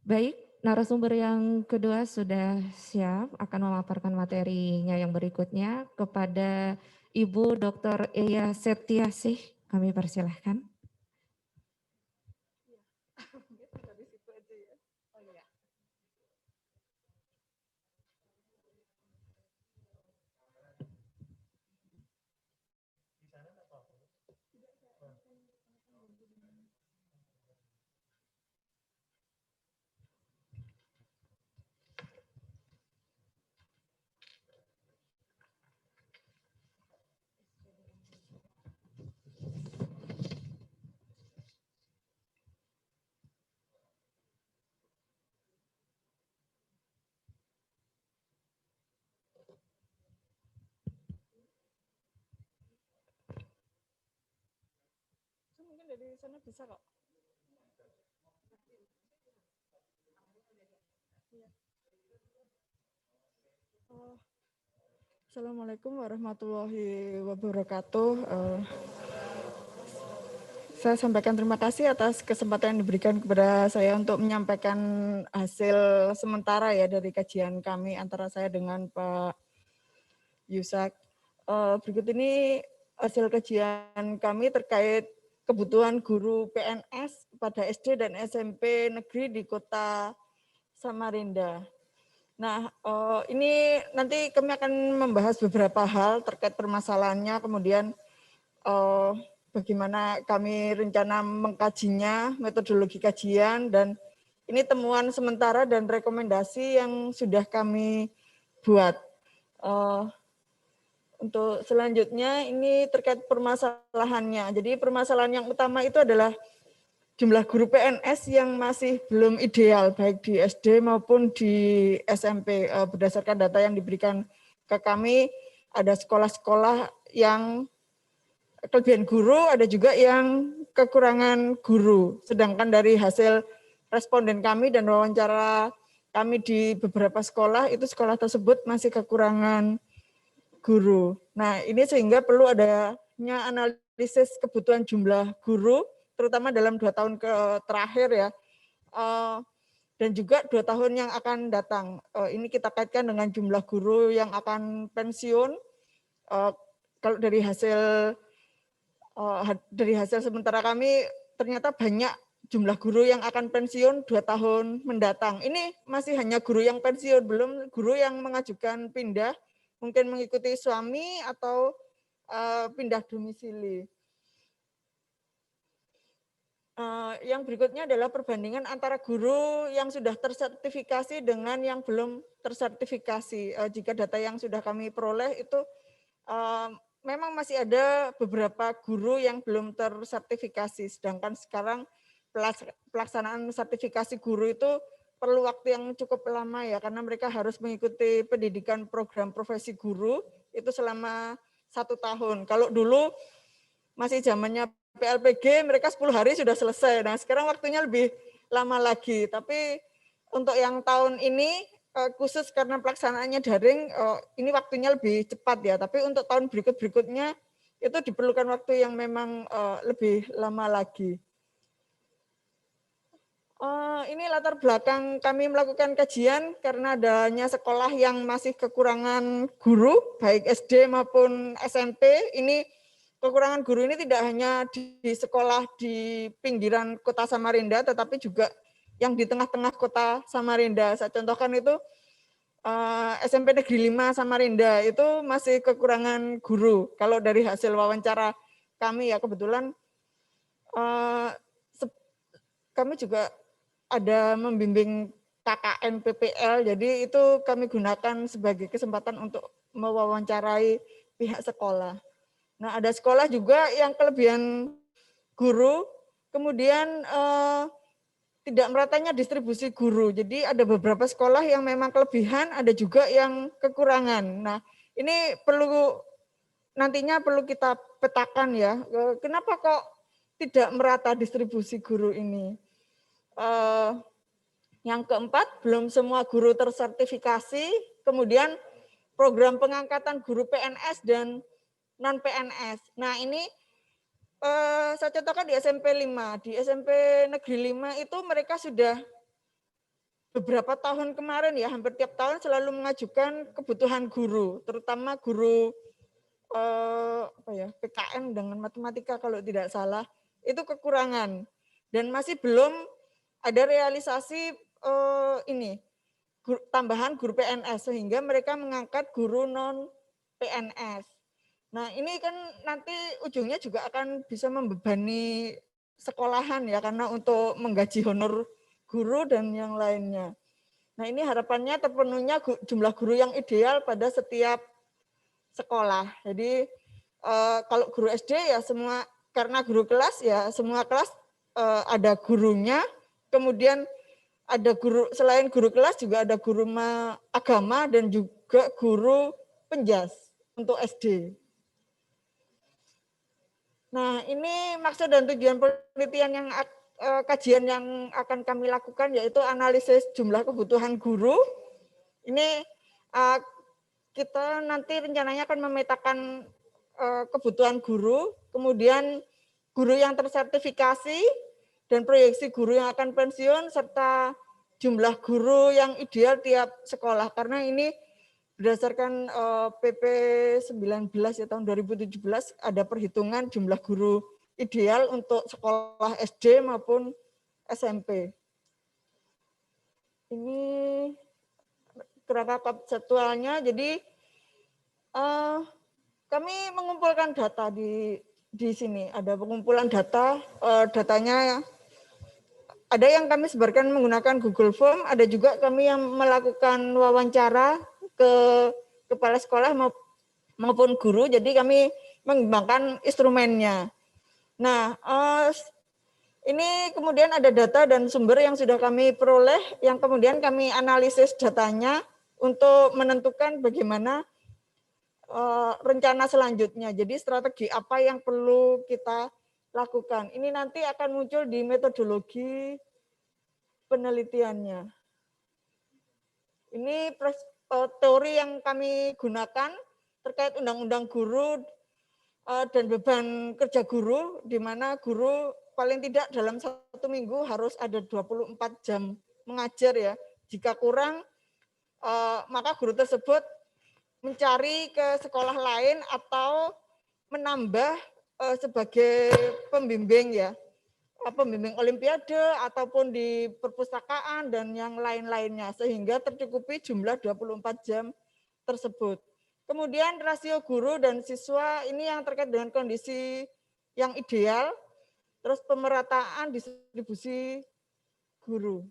Baik, narasumber yang kedua sudah siap akan memaparkan materinya yang berikutnya kepada Ibu Dr. Iya Setiasih. Kami persilahkan. Mungkin dari sana bisa kok. Assalamualaikum warahmatullahi wabarakatuh. Saya sampaikan terima kasih atas kesempatan yang diberikan kepada saya untuk menyampaikan hasil sementara ya dari kajian kami antara saya dengan Pak Yusak. Berikut ini hasil kajian kami terkait kebutuhan guru PNS pada SD dan SMP negeri di Kota Samarinda. Nah, ini nanti kami akan membahas beberapa hal terkait permasalahannya, kemudian bagaimana kami rencana mengkajinya, metodologi kajian, dan ini temuan sementara dan rekomendasi yang sudah kami buat. Untuk selanjutnya ini terkait permasalahannya. Jadi permasalahan yang utama itu adalah jumlah guru PNS yang masih belum ideal, baik di SD maupun di SMP. Berdasarkan data yang diberikan ke kami, ada sekolah-sekolah yang kelebihan guru, ada juga yang kekurangan guru. Sedangkan dari hasil responden kami dan wawancara kami di beberapa sekolah, itu sekolah tersebut masih kekurangan guru. Nah, ini sehingga perlu adanya analisis kebutuhan jumlah guru, terutama dalam 2 tahun terakhir ya, dan juga 2 tahun yang akan datang. Ini kita kaitkan dengan jumlah guru yang akan pensiun. Kalau dari hasil sementara kami, ternyata banyak jumlah guru yang akan pensiun 2 tahun mendatang. Ini masih hanya guru yang pensiun, belum guru yang mengajukan pindah, mungkin mengikuti suami atau pindah domisili. Yang berikutnya adalah perbandingan antara guru yang sudah tersertifikasi dengan yang belum tersertifikasi. Jika data yang sudah kami peroleh itu memang masih ada beberapa guru yang belum tersertifikasi, sedangkan sekarang pelaksanaan sertifikasi guru itu perlu waktu yang cukup lama ya, karena mereka harus mengikuti pendidikan program profesi guru itu selama 1 tahun. Kalau dulu masih zamannya PLPG, mereka 10 hari sudah selesai. Nah, sekarang waktunya lebih lama lagi. Tapi untuk yang tahun ini, khusus karena pelaksanaannya daring, ini waktunya lebih cepat ya. Tapi untuk tahun berikut-berikutnya, itu diperlukan waktu yang memang lebih lama lagi. Ini latar belakang kami melakukan kajian karena adanya sekolah yang masih kekurangan guru, baik SD maupun SMP. Ini kekurangan guru ini tidak hanya di sekolah di pinggiran kota Samarinda, tetapi juga yang di tengah-tengah kota Samarinda. Saya contohkan itu SMP Negeri 5 Samarinda itu masih kekurangan guru. Kalau dari hasil wawancara kami ya kebetulan kami juga ada membimbing KKN PPL, jadi itu kami gunakan sebagai kesempatan untuk mewawancarai pihak sekolah. Nah, ada sekolah juga yang kelebihan guru, kemudian tidak meratanya distribusi guru. Jadi ada beberapa sekolah yang memang kelebihan, ada juga yang kekurangan. Nah, ini nantinya perlu kita petakan ya. Kenapa kok tidak merata distribusi guru ini? Yang keempat, belum semua guru tersertifikasi, kemudian program pengangkatan guru PNS dan non-PNS. Nah ini saya contohkan di SMP 5, di SMP Negeri 5 itu mereka sudah beberapa tahun kemarin ya, hampir tiap tahun selalu mengajukan kebutuhan guru, terutama guru PKN dengan matematika kalau tidak salah, itu kekurangan. Dan masih belum ada realisasi tambahan guru PNS sehingga mereka mengangkat guru non PNS. Nah ini kan nanti ujungnya juga akan bisa membebani sekolahan ya karena untuk menggaji honor guru dan yang lainnya. Nah ini harapannya terpenuhnya jumlah guru yang ideal pada setiap sekolah. Jadi kalau guru SD ya semua, karena guru kelas ya semua kelas ada gurunya, kemudian ada guru, selain guru kelas juga ada guru agama dan juga guru penjas untuk SD. Nah ini maksud dan tujuan penelitian yang kajian yang akan kami lakukan yaitu analisis jumlah kebutuhan guru. Ini kita nanti rencananya akan memetakan kebutuhan guru, kemudian guru yang tersertifikasi, dan proyeksi guru yang akan pensiun, serta jumlah guru yang ideal tiap sekolah. Karena ini berdasarkan PP 19 ya, tahun 2017, ada perhitungan jumlah guru ideal untuk sekolah SD maupun SMP. Ini kerangka konseptualnya, jadi kami mengumpulkan data di sini. Ada pengumpulan data, datanya ada yang kami sebarkan menggunakan Google Form, ada juga kami yang melakukan wawancara ke kepala sekolah maupun guru, jadi kami mengembangkan instrumennya. Nah, ini kemudian ada data dan sumber yang sudah kami peroleh, yang kemudian kami analisis datanya untuk menentukan bagaimana rencana selanjutnya. Jadi strategi apa yang perlu kita lakukan. Ini nanti akan muncul di metodologi penelitiannya. Ini teori yang kami gunakan terkait undang-undang guru dan beban kerja guru, di mana guru paling tidak dalam 1 minggu harus ada 24 jam mengajar ya. Jika kurang, maka guru tersebut mencari ke sekolah lain atau menambah sebagai pembimbing ya, pembimbing olimpiade ataupun di perpustakaan dan yang lain-lainnya, sehingga tercukupi jumlah 24 jam tersebut. Kemudian rasio guru dan siswa ini yang terkait dengan kondisi yang ideal, terus pemerataan distribusi guru.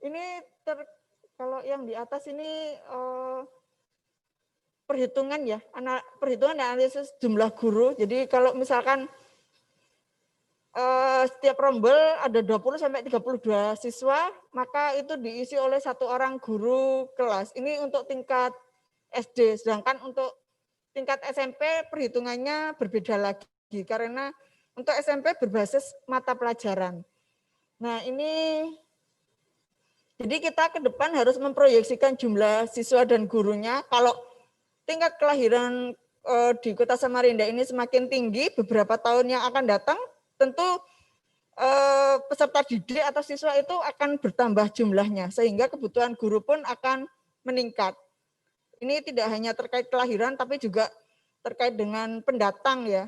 Ini kalau yang di atas ini perhitungan ya, perhitungan dan analisis jumlah guru. Jadi kalau misalkan setiap rombel ada 20 sampai 32 siswa, maka itu diisi oleh 1 orang guru kelas. Ini untuk tingkat SD, sedangkan untuk tingkat SMP perhitungannya berbeda lagi karena untuk SMP berbasis mata pelajaran. Nah, ini jadi kita ke depan harus memproyeksikan jumlah siswa dan gurunya. Kalau tingkat kelahiran di Kota Samarinda ini semakin tinggi beberapa tahun yang akan datang, tentu peserta didik atau siswa itu akan bertambah jumlahnya, sehingga kebutuhan guru pun akan meningkat. Ini tidak hanya terkait kelahiran, tapi juga terkait dengan pendatang ya.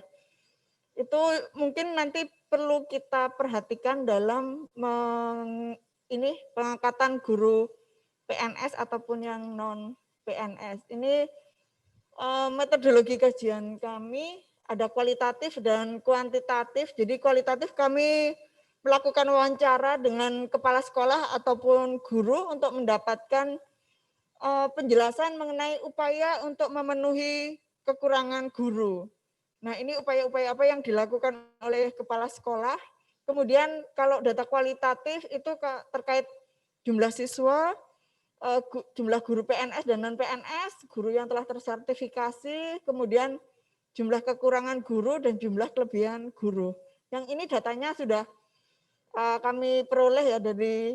Itu mungkin nanti perlu kita perhatikan dalam pengangkatan guru PNS ataupun yang non PNS. Ini metodologi kajian kami ada kualitatif dan kuantitatif. Jadi kualitatif kami melakukan wawancara dengan kepala sekolah ataupun guru untuk mendapatkan penjelasan mengenai upaya untuk memenuhi kekurangan guru. Nah, ini upaya-upaya apa yang dilakukan oleh kepala sekolah. Kemudian kalau data kualitatif itu terkait jumlah siswa, jumlah guru PNS dan non-PNS, guru yang telah tersertifikasi, kemudian jumlah kekurangan guru dan jumlah kelebihan guru. Yang ini datanya sudah kami peroleh ya dari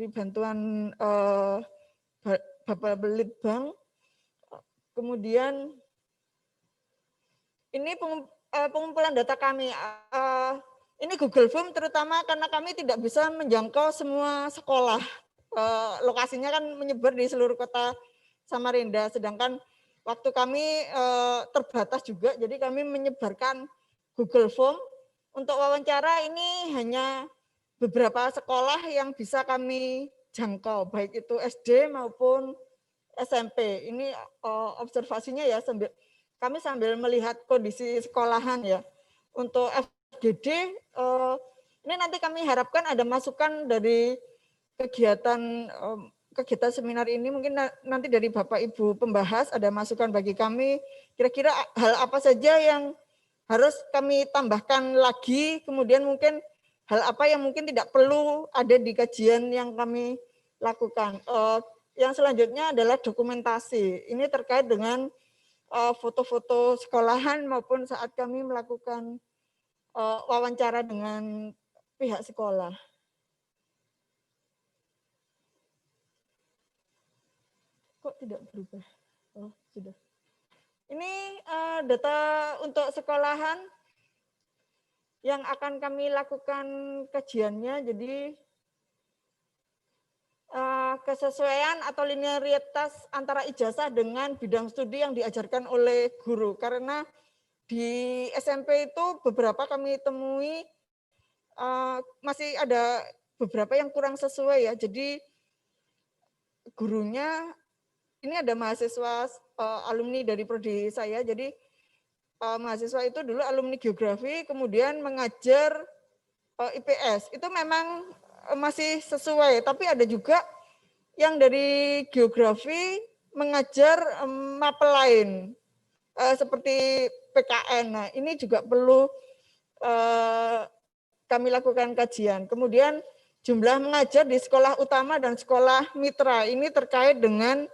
bantuan Bapak Belitbang. Kemudian ini pengumpulan data kami. Ini Google Form terutama karena kami tidak bisa menjangkau semua sekolah. Lokasinya kan menyebar di seluruh kota Samarinda, sedangkan waktu kami terbatas juga, jadi kami menyebarkan Google Form. Untuk wawancara ini hanya beberapa sekolah yang bisa kami jangkau, baik itu SD maupun SMP. Ini observasinya ya, kami sambil melihat kondisi sekolahan ya. Untuk FGD, ini nanti kami harapkan ada masukan dari kegiatan seminar ini, mungkin nanti dari Bapak Ibu pembahas ada masukan bagi kami, kira-kira hal apa saja yang harus kami tambahkan lagi, kemudian mungkin hal apa yang mungkin tidak perlu ada di kajian yang kami lakukan. Yang selanjutnya adalah dokumentasi. Ini terkait dengan foto-foto sekolahan maupun saat kami melakukan wawancara dengan pihak sekolah. Kok tidak berubah? Oh, sudah. Ini data untuk sekolahan yang akan kami lakukan kajiannya. Jadi kesesuaian atau linearitas antara ijazah dengan bidang studi yang diajarkan oleh guru. Karena di SMP itu beberapa kami temui masih ada beberapa yang kurang sesuai ya. Jadi gurunya, ini ada mahasiswa alumni dari prodi saya. Jadi mahasiswa itu dulu alumni geografi, kemudian mengajar IPS. Itu memang masih sesuai, tapi ada juga yang dari geografi mengajar mapel lain seperti PKN. Nah, ini juga perlu kami lakukan kajian. Kemudian jumlah mengajar di sekolah utama dan sekolah mitra ini terkait dengan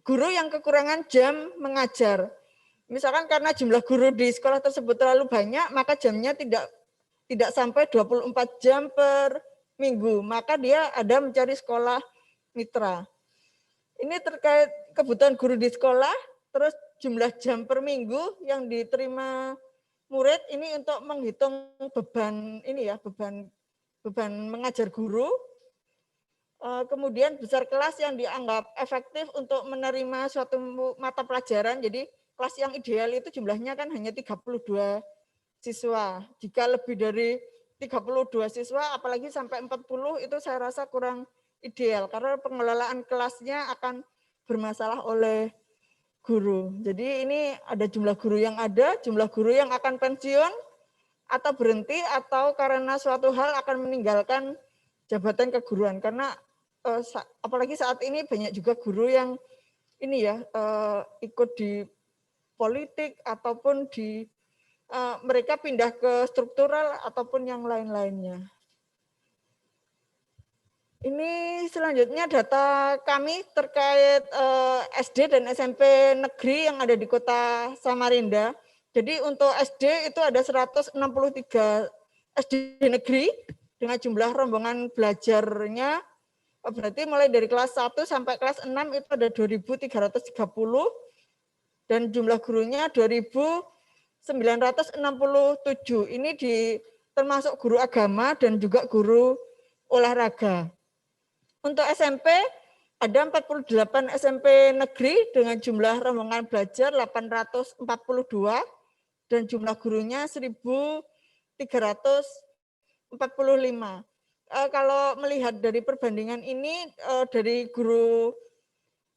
guru yang kekurangan jam mengajar. Misalkan karena jumlah guru di sekolah tersebut terlalu banyak, maka jamnya tidak sampai 24 jam per minggu, maka dia ada mencari sekolah mitra. Ini terkait kebutuhan guru di sekolah, terus jumlah jam per minggu yang diterima murid ini untuk menghitung beban ini ya, beban mengajar guru. Kemudian besar kelas yang dianggap efektif untuk menerima suatu mata pelajaran. Jadi kelas yang ideal itu jumlahnya kan hanya 32 siswa. Jika lebih dari 32 siswa, apalagi sampai 40, itu saya rasa kurang ideal. Karena pengelolaan kelasnya akan bermasalah oleh guru. Jadi ini ada jumlah guru yang ada, jumlah guru yang akan pensiun, atau berhenti, atau karena suatu hal akan meninggalkan jabatan keguruan. Karena apalagi saat ini banyak juga guru yang ini ya ikut di politik ataupun di mereka pindah ke struktural ataupun yang lain-lainnya. Ini selanjutnya data kami terkait SD dan SMP negeri yang ada di kota Samarinda. Jadi untuk SD itu ada 163 SD negeri dengan jumlah rombongan belajarnya, berarti mulai dari kelas 1 sampai kelas 6 itu ada 2.330 dan jumlah gurunya 2.930. 967. Ini termasuk guru agama dan juga guru olahraga. Untuk SMP ada 48 SMP negeri dengan jumlah rombongan belajar 842 dan jumlah gurunya 1.345. Kalau melihat dari perbandingan ini dari guru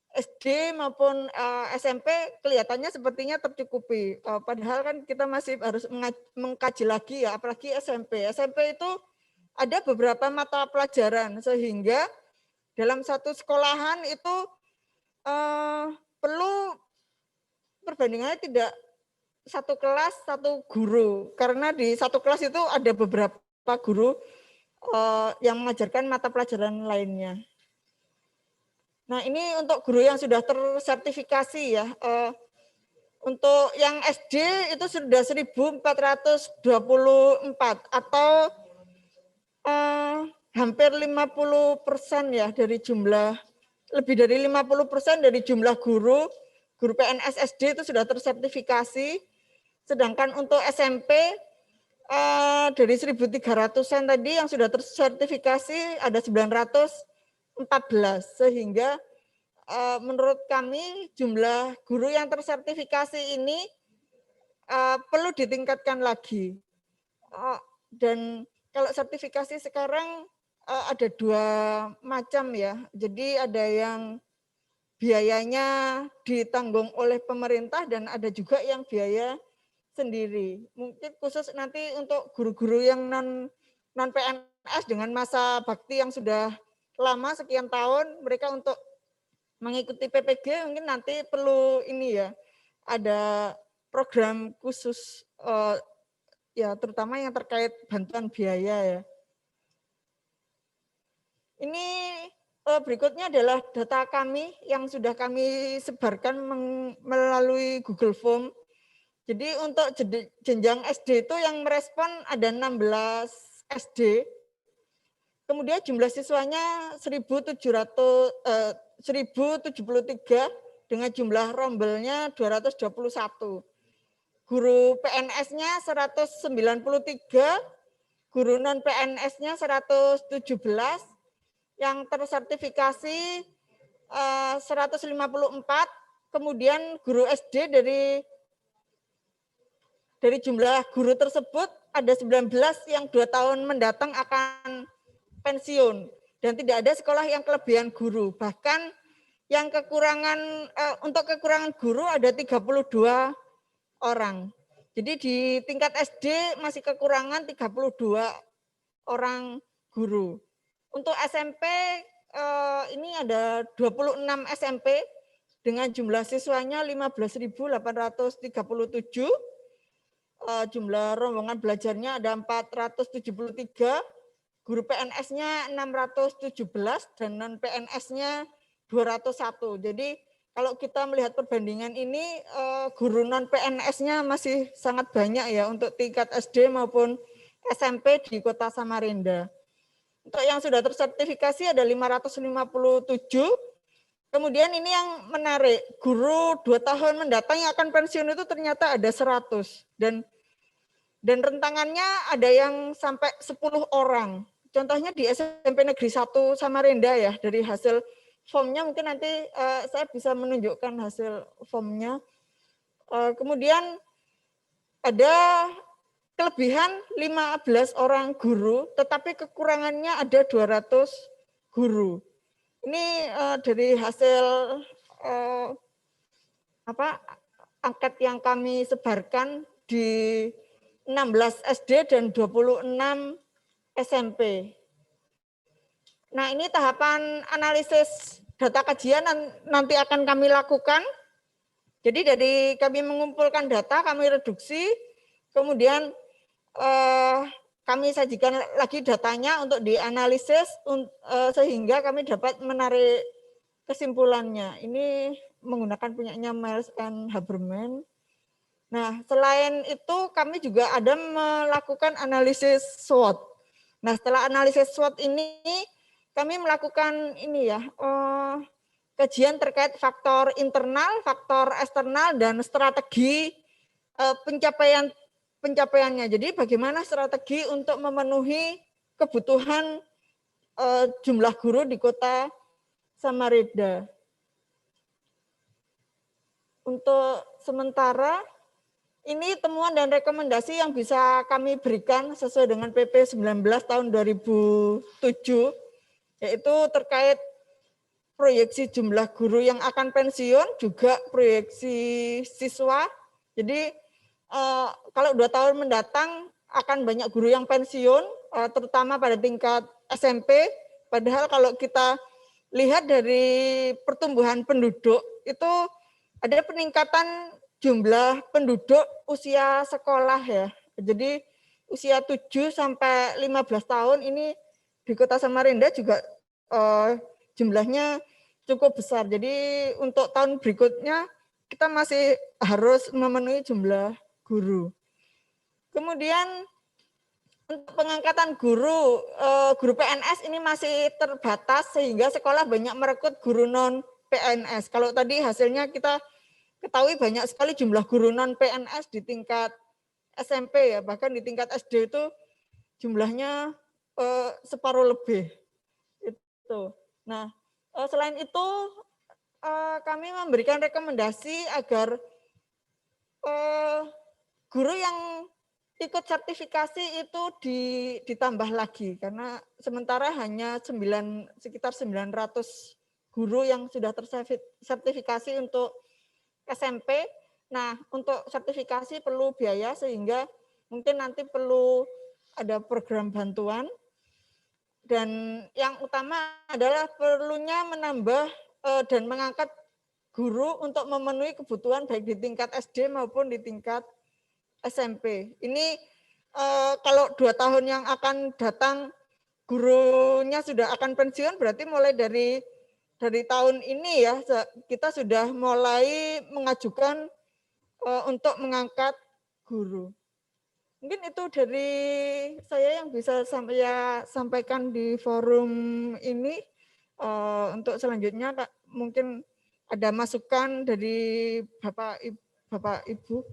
SD maupun SMP kelihatannya sepertinya tercukupi. Padahal kan kita masih harus mengkaji lagi ya, apalagi SMP. SMP itu ada beberapa mata pelajaran sehingga dalam satu sekolahan itu perlu perbandingannya tidak satu kelas satu guru, karena di satu kelas itu ada beberapa guru yang mengajarkan mata pelajaran lainnya. Nah, ini untuk guru yang sudah tersertifikasi ya. Untuk yang SD itu sudah 1.424 atau hampir 50% ya dari jumlah, lebih dari 50% dari jumlah guru PNS SD itu sudah tersertifikasi. Sedangkan untuk SMP dari 1.300-an tadi yang sudah tersertifikasi ada 914, sehingga menurut kami jumlah guru yang tersertifikasi ini perlu ditingkatkan lagi. Dan kalau sertifikasi sekarang ada dua macam ya. Jadi ada yang biayanya ditanggung oleh pemerintah dan ada juga yang biaya sendiri. Mungkin khusus nanti untuk guru-guru yang non PNS dengan masa bakti yang sudah lama sekian tahun, mereka untuk mengikuti PPG mungkin nanti perlu ini ya, ada program khusus ya terutama yang terkait bantuan biaya ya. Ini berikutnya adalah data kami yang sudah kami sebarkan melalui Google Form. Jadi untuk jenjang SD itu yang merespon ada 16 SD. Kemudian jumlah siswanya 1.073 dengan jumlah rombelnya 221. Guru PNS-nya 193, guru non PNS-nya 117, yang tersertifikasi 154, kemudian guru SD dari jumlah guru tersebut ada 19 yang 2 tahun mendatang akan pensiun dan tidak ada sekolah yang kelebihan guru. Bahkan yang kekurangan untuk kekurangan guru ada 32 orang. Jadi di tingkat SD masih kekurangan 32 orang guru. Untuk SMP ini ada 26 SMP dengan jumlah siswanya 15.837. Jumlah rombongan belajarnya ada 473. Guru PNS-nya 617 dan non PNS-nya 201. Jadi kalau kita melihat perbandingan ini guru non PNS-nya masih sangat banyak ya untuk tingkat SD maupun SMP di Kota Samarinda. Untuk yang sudah tersertifikasi ada 557. Kemudian ini yang menarik, guru 2 tahun mendatang yang akan pensiun itu ternyata ada 100 dan rentangannya ada yang sampai 10 orang. Contohnya di SMP Negeri 1 Samarinda ya, dari hasil formnya mungkin nanti saya bisa menunjukkan hasil formnya. Kemudian ada kelebihan 15 orang guru, tetapi kekurangannya ada 200 guru. Ini dari hasil angket yang kami sebarkan di 16 SD dan 26 SMP. Nah, ini tahapan analisis data kajian nanti akan kami lakukan. Jadi dari kami mengumpulkan data, kami reduksi, kemudian kami sajikan lagi datanya untuk dianalisis sehingga kami dapat menarik kesimpulannya. Ini menggunakan punyanya Miles and Haberman. Nah, selain itu kami juga ada melakukan analisis SWOT. Nah, setelah analisis SWOT ini kami melakukan ini ya, kajian terkait faktor internal, faktor eksternal, dan strategi pencapaiannya. Jadi bagaimana strategi untuk memenuhi kebutuhan jumlah guru di Kota Samarinda. Untuk sementara ini temuan dan rekomendasi yang bisa kami berikan sesuai dengan PP 19 tahun 2007, yaitu terkait proyeksi jumlah guru yang akan pensiun, juga proyeksi siswa. Jadi kalau 2 tahun mendatang akan banyak guru yang pensiun, terutama pada tingkat SMP, padahal kalau kita lihat dari pertumbuhan penduduk, itu ada peningkatan jumlah penduduk usia sekolah ya. Jadi usia 7 sampai 15 tahun ini di Kota Samarinda juga jumlahnya cukup besar. Jadi untuk tahun berikutnya kita masih harus memenuhi jumlah guru. Kemudian untuk pengangkatan guru, guru PNS ini masih terbatas sehingga sekolah banyak merekrut guru non PNS. Kalau tadi hasilnya kita ketahui banyak sekali jumlah guru non PNS di tingkat SMP ya, bahkan di tingkat SD itu jumlahnya separuh lebih. Itu. Nah, selain itu kami memberikan rekomendasi agar guru yang ikut sertifikasi itu ditambah lagi, karena sementara hanya sekitar 900 guru yang sudah tersertifikasi untuk SMP. Nah, untuk sertifikasi perlu biaya sehingga mungkin nanti perlu ada program bantuan. Dan yang utama adalah perlunya menambah dan mengangkat guru untuk memenuhi kebutuhan baik di tingkat SD maupun di tingkat SMP. Ini kalau 2 tahun yang akan datang gurunya sudah akan pensiun, berarti mulai dari tahun ini ya kita sudah mulai mengajukan untuk mengangkat guru. Mungkin itu dari saya yang bisa saya sampaikan di forum ini. Untuk selanjutnya mungkin ada masukan dari Bapak Ibu.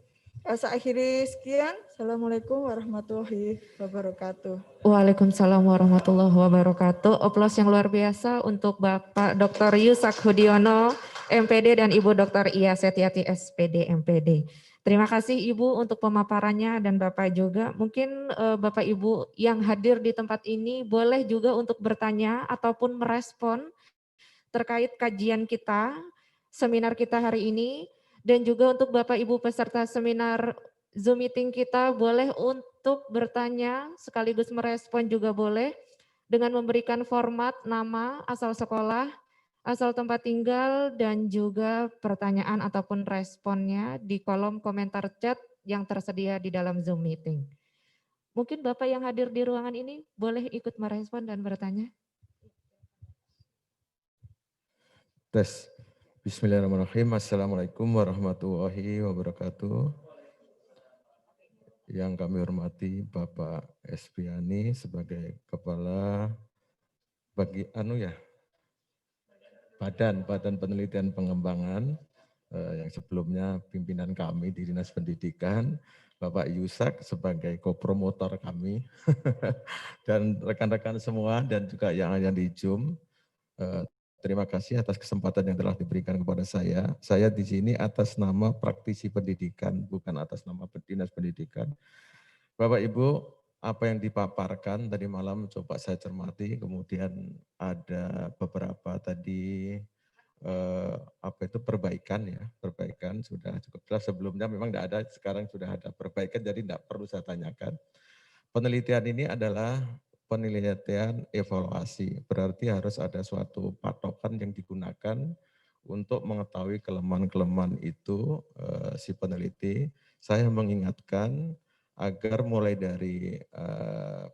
Saya akhiri sekian. Assalamualaikum warahmatullahi wabarakatuh. Waalaikumsalam warahmatullahi wabarakatuh. Oplos yang luar biasa untuk Bapak Dr. Yusak Hudiono, MPD, dan Ibu Dr. Iya Setiati, SPD, MPD. Terima kasih Ibu untuk pemaparannya dan Bapak juga. Mungkin Bapak Ibu yang hadir di tempat ini boleh juga untuk bertanya ataupun merespon terkait kajian kita, seminar kita hari ini. Dan juga untuk Bapak Ibu peserta seminar Zoom meeting kita boleh untuk bertanya sekaligus merespon juga boleh dengan memberikan format nama, asal sekolah, asal tempat tinggal, dan juga pertanyaan ataupun responnya di kolom komentar chat yang tersedia di dalam Zoom meeting. Mungkin Bapak yang hadir di ruangan ini boleh ikut merespon dan bertanya. Tes. Bismillahirrahmanirrahim. Assalamualaikum warahmatullahi wabarakatuh. Yang kami hormati Bapak Espiani sebagai Kepala Badan Penelitian Pengembangan, yang sebelumnya pimpinan kami di Dinas Pendidikan, Bapak Yusak sebagai kopromotor kami, dan rekan-rekan semua dan juga yang ada di Zoom. Terima kasih atas kesempatan yang telah diberikan kepada saya. Saya di sini atas nama praktisi pendidikan, bukan atas nama Dinas Pendidikan. Bapak Ibu, apa yang dipaparkan tadi malam coba saya cermati, kemudian ada beberapa tadi perbaikan ya, perbaikan sudah cukup jelas. Sebelumnya memang tidak ada, sekarang sudah ada perbaikan, jadi tidak perlu saya tanyakan. Penelitian ini adalah penelitian evaluasi, berarti harus ada suatu patokan yang digunakan untuk mengetahui kelemahan-kelemahan itu si peneliti. Saya mengingatkan agar mulai dari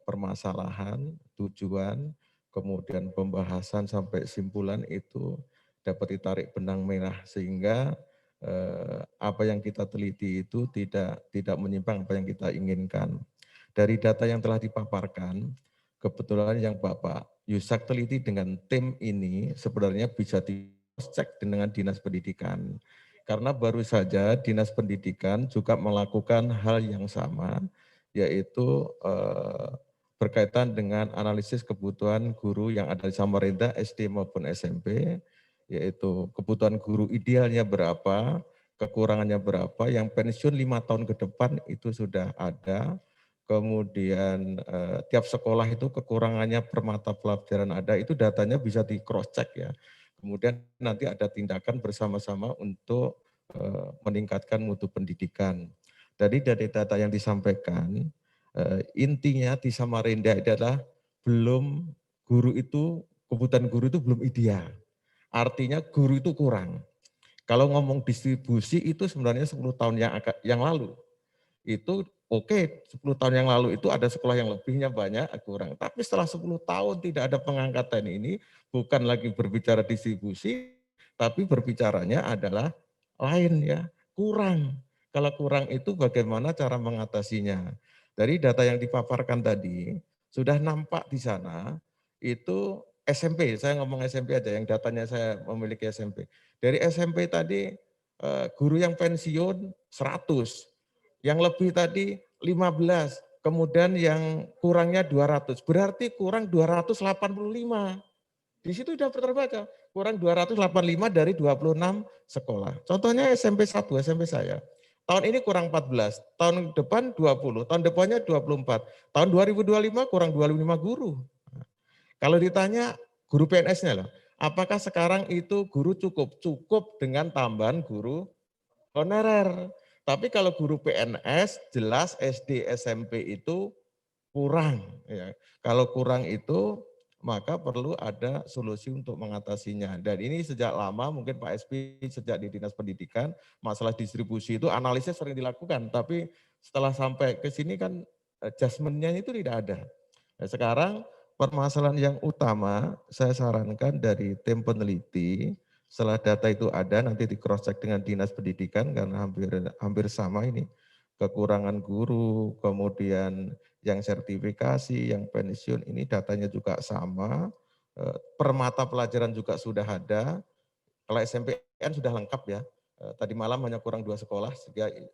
permasalahan, tujuan, kemudian pembahasan sampai simpulan itu dapat ditarik benang merah sehingga apa yang kita teliti itu tidak menyimpang apa yang kita inginkan. Dari data yang telah dipaparkan, kebetulan yang Bapak Yusak teliti dengan tim ini sebenarnya bisa dicek dengan Dinas Pendidikan. Karena baru saja Dinas Pendidikan juga melakukan hal yang sama, yaitu berkaitan dengan analisis kebutuhan guru yang ada di Samarinda, SD maupun SMP, yaitu kebutuhan guru idealnya berapa, kekurangannya berapa, yang pensiun 5 tahun ke depan itu sudah ada, kemudian tiap sekolah itu kekurangannya per mata pelajaran ada, itu datanya bisa di cross check ya. Kemudian nanti ada tindakan bersama-sama untuk meningkatkan mutu pendidikan. Dari data yang disampaikan, intinya di Samarinda adalah belum guru itu, kebutuhan guru itu belum ideal. Artinya guru itu kurang. Kalau ngomong distribusi itu sebenarnya 10 tahun yang lalu. Itu oke, 10 tahun yang lalu itu ada sekolah yang lebihnya banyak, kurang. Tapi setelah 10 tahun tidak ada pengangkatan ini, bukan lagi berbicara distribusi, tapi berbicaranya adalah lain ya, kurang. Kalau kurang itu bagaimana cara mengatasinya? Dari data yang dipaparkan tadi, sudah nampak di sana, itu SMP, saya ngomong SMP aja, yang datanya saya memiliki SMP. Dari SMP tadi, guru yang pensiun 100, yang lebih tadi 15, kemudian yang kurangnya 200, berarti kurang 285. Di situ sudah terbaca, kurang 285 dari 26 sekolah. Contohnya SMP 1, SMP saya. Tahun ini kurang 14, tahun depan 20, tahun depannya 24, tahun 2025 kurang 25 guru. Kalau ditanya guru PNS-nya loh, apakah sekarang itu guru cukup? Cukup dengan tambahan guru honorer. Tapi kalau guru PNS jelas SD SMP itu kurang. Ya. Kalau kurang itu maka perlu ada solusi untuk mengatasinya. Dan ini sejak lama mungkin Pak SP sejak di Dinas Pendidikan masalah distribusi itu analisis sering dilakukan. Tapi setelah sampai ke sini kan adjustment-nya itu tidak ada. Nah, sekarang permasalahan yang utama saya sarankan dari tim peneliti, setelah data itu ada nanti di cross check dengan Dinas Pendidikan karena hampir sama ini. Kekurangan guru, kemudian yang sertifikasi, yang pensiun ini datanya juga sama. Per mata pelajaran juga sudah ada. Kalau SMPN sudah lengkap ya. Tadi malam hanya kurang 2 sekolah,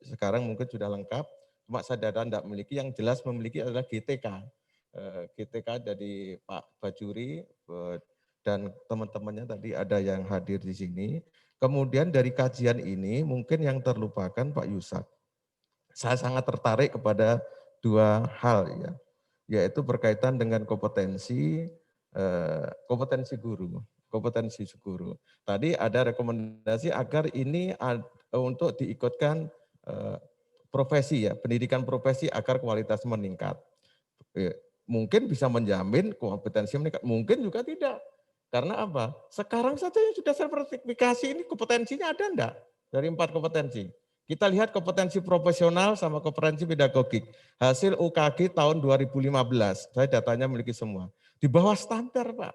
sekarang mungkin sudah lengkap. Cuma saya data tidak memiliki, yang jelas memiliki adalah GTK. GTK dari Pak Bajuri, dan teman-temannya tadi ada yang hadir di sini. Kemudian dari kajian ini mungkin yang terlupakan Pak Yusak. Saya sangat tertarik kepada 2 hal ya, yaitu berkaitan dengan kompetensi guru. Tadi ada rekomendasi agar ini untuk diikutkan profesi ya, pendidikan profesi agar kualitas meningkat. Mungkin bisa menjamin kompetensi meningkat, mungkin juga tidak. Karena apa? Sekarang saja yang sudah sertifikasi ini kompetensinya ada enggak? Dari 4 kompetensi. Kita lihat kompetensi profesional sama kompetensi pedagogik. Hasil UKG tahun 2015, saya datanya memiliki semua. Di bawah standar Pak.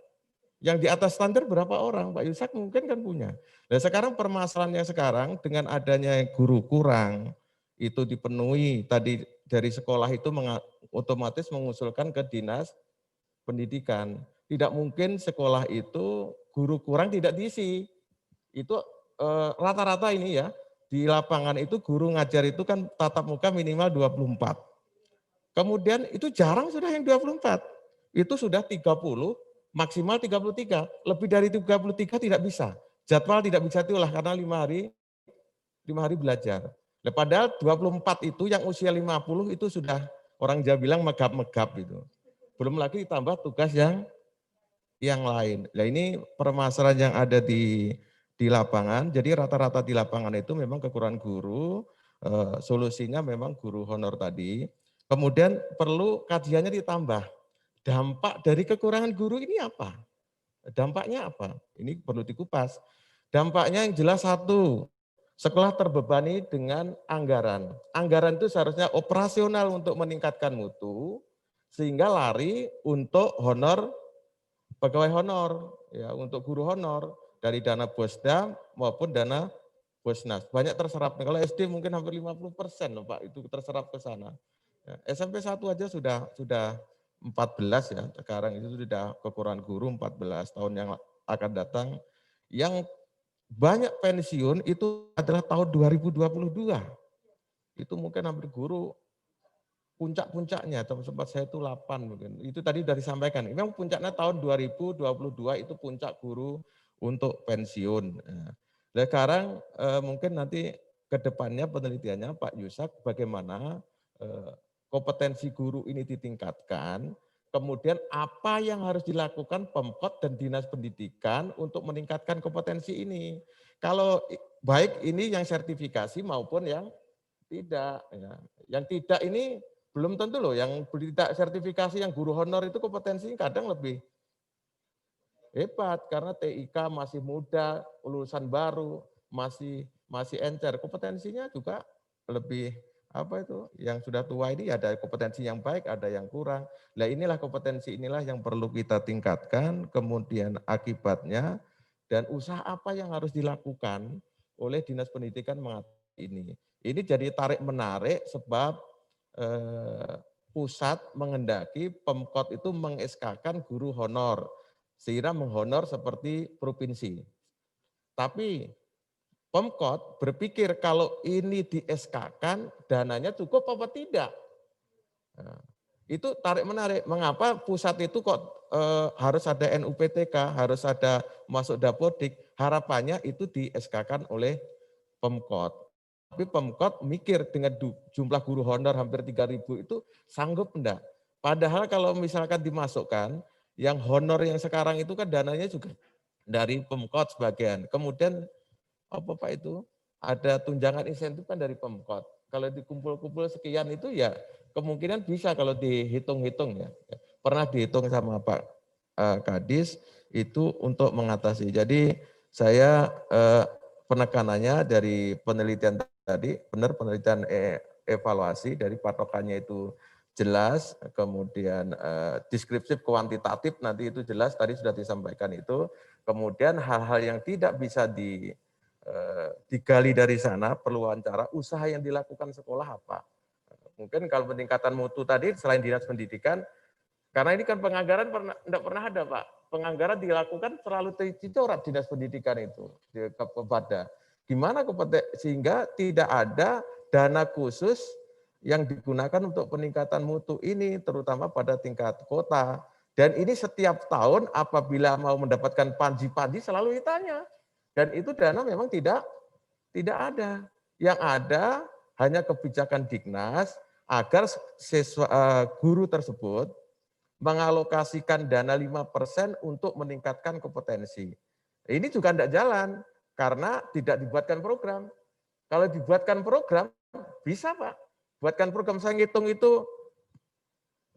Yang di atas standar berapa orang? Pak Yusak mungkin kan punya. Nah sekarang permasalahannya sekarang dengan adanya guru kurang, itu dipenuhi tadi dari sekolah itu otomatis mengusulkan ke Dinas Pendidikan. Tidak mungkin sekolah itu guru kurang tidak diisi. Itu rata-rata ini ya, di lapangan itu guru ngajar itu kan tatap muka minimal 24. Kemudian itu jarang sudah yang 24. Itu sudah 30, maksimal 33. Lebih dari 33 tidak bisa. Jadwal tidak bisa diolah karena 5 hari belajar. Padahal 24 itu yang usia 50 itu sudah orang Jawa bilang megap-megap itu. Belum lagi ditambah tugas yang lain. Nah ini permasalahan yang ada di lapangan. Jadi rata-rata di lapangan itu memang kekurangan guru. Solusinya memang guru honor tadi. Kemudian perlu kajiannya ditambah. Dampak dari kekurangan guru ini apa? Dampaknya apa? Ini perlu dikupas. Dampaknya yang jelas satu, sekolah terbebani dengan anggaran. Anggaran itu seharusnya operasional untuk meningkatkan mutu, sehingga lari untuk honor, pegawai honor, ya untuk guru honor, dari dana Bosda maupun dana Bosnas. Banyak terserap. Kalau SD mungkin hampir 50% loh Pak, itu terserap ke sana. Ya, SMP 1 aja sudah 14 ya, sekarang itu sudah kekurangan guru 14 tahun yang akan datang. Yang banyak pensiun itu adalah tahun 2022. Itu mungkin hampir guru puncak-puncaknya, tempat saya itu 8 mungkin. Itu tadi sudah disampaikan. Memang puncaknya tahun 2022 itu puncak guru untuk pensiun. Nah, sekarang mungkin nanti ke depannya penelitiannya Pak Yusak bagaimana kompetensi guru ini ditingkatkan, kemudian apa yang harus dilakukan Pemkot dan Dinas Pendidikan untuk meningkatkan kompetensi ini. Kalau baik ini yang sertifikasi maupun yang tidak. Ya. Yang tidak ini belum tentu loh, yang tidak sertifikasi yang guru honor itu kompetensinya kadang lebih hebat karena TIK masih muda, lulusan baru, masih encer, kompetensinya juga lebih apa itu, yang sudah tua ini ada kompetensi yang baik, ada yang kurang. Nah inilah kompetensi inilah yang perlu kita tingkatkan, kemudian akibatnya dan usaha apa yang harus dilakukan oleh Dinas Pendidikan mengatasi ini. Ini jadi tarik-menarik sebab pusat menghendaki Pemkot itu meng-SK-kan guru honor, sehingga menghonor seperti provinsi. Tapi Pemkot berpikir kalau ini di-SK-kan dananya cukup apa tidak. Nah, itu tarik-menarik. Mengapa pusat itu kok harus ada NUPTK, harus ada masuk Dapodik, harapannya itu di-SK-kan oleh Pemkot. Tapi Pemkot mikir dengan jumlah guru honor hampir 3.000 itu sanggup enggak? Padahal kalau misalkan dimasukkan, yang honor yang sekarang itu kan dananya juga dari Pemkot sebagian. Kemudian apa Pak itu? Ada tunjangan insentif kan dari Pemkot. Kalau dikumpul-kumpul sekian itu ya kemungkinan bisa kalau dihitung-hitung ya. Pernah dihitung sama Pak Kadis itu untuk mengatasi. Jadi saya penekanannya dari penelitian tadi, benar penelitian evaluasi dari patokannya itu jelas, kemudian deskriptif kuantitatif nanti itu jelas, tadi sudah disampaikan itu, kemudian hal-hal yang tidak bisa digali dari sana, perlu wawancara, usaha yang dilakukan sekolah apa. Mungkin kalau peningkatan mutu tadi, selain Dinas Pendidikan, karena ini kan penganggaran tidak pernah ada Pak, penganggaran dilakukan selalu tercoret Dinas Pendidikan itu, kepada gimana sehingga tidak ada dana khusus yang digunakan untuk peningkatan mutu ini, terutama pada tingkat kota. Dan ini setiap tahun apabila mau mendapatkan panji-panji selalu ditanya. Dan itu dana memang tidak ada. Yang ada hanya kebijakan Dignas agar guru tersebut mengalokasikan dana 5% untuk meningkatkan kompetensi. Ini juga tidak jalan. Karena tidak dibuatkan program. Kalau dibuatkan program, bisa Pak. Buatkan program, saya ngitung itu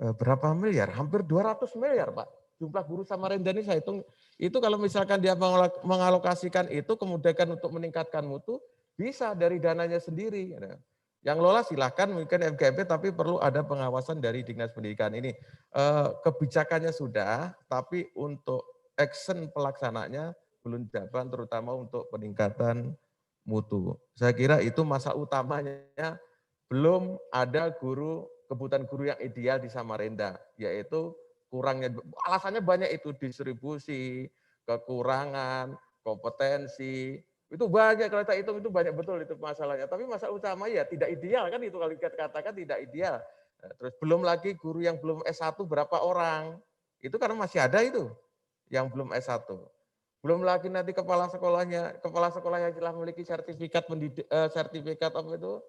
berapa miliar? Hampir 200 miliar Pak. Jumlah guru Samarinda ini saya hitung, itu kalau misalkan dia mengalokasikan itu, kemudian untuk meningkatkan mutu, bisa dari dananya sendiri. Yang lola silahkan mungkin FGP, tapi perlu ada pengawasan dari Dinas Pendidikan ini. Kebijakannya sudah, tapi untuk action pelaksananya belum jalan, terutama untuk peningkatan mutu. Saya kira itu masalah utamanya, belum ada kebutuhan guru yang ideal di Samarinda, yaitu kurangnya, alasannya banyak itu, distribusi, kekurangan, kompetensi, itu banyak, kalau kita hitung itu banyak betul itu masalahnya. Tapi masalah utama ya tidak ideal kan, itu kalau kita katakan tidak ideal. Terus belum lagi guru yang belum S1 berapa orang, itu karena masih ada itu yang belum S1. Belum lagi nanti kepala sekolah yang telah memiliki sertifikat sertifikat apa itu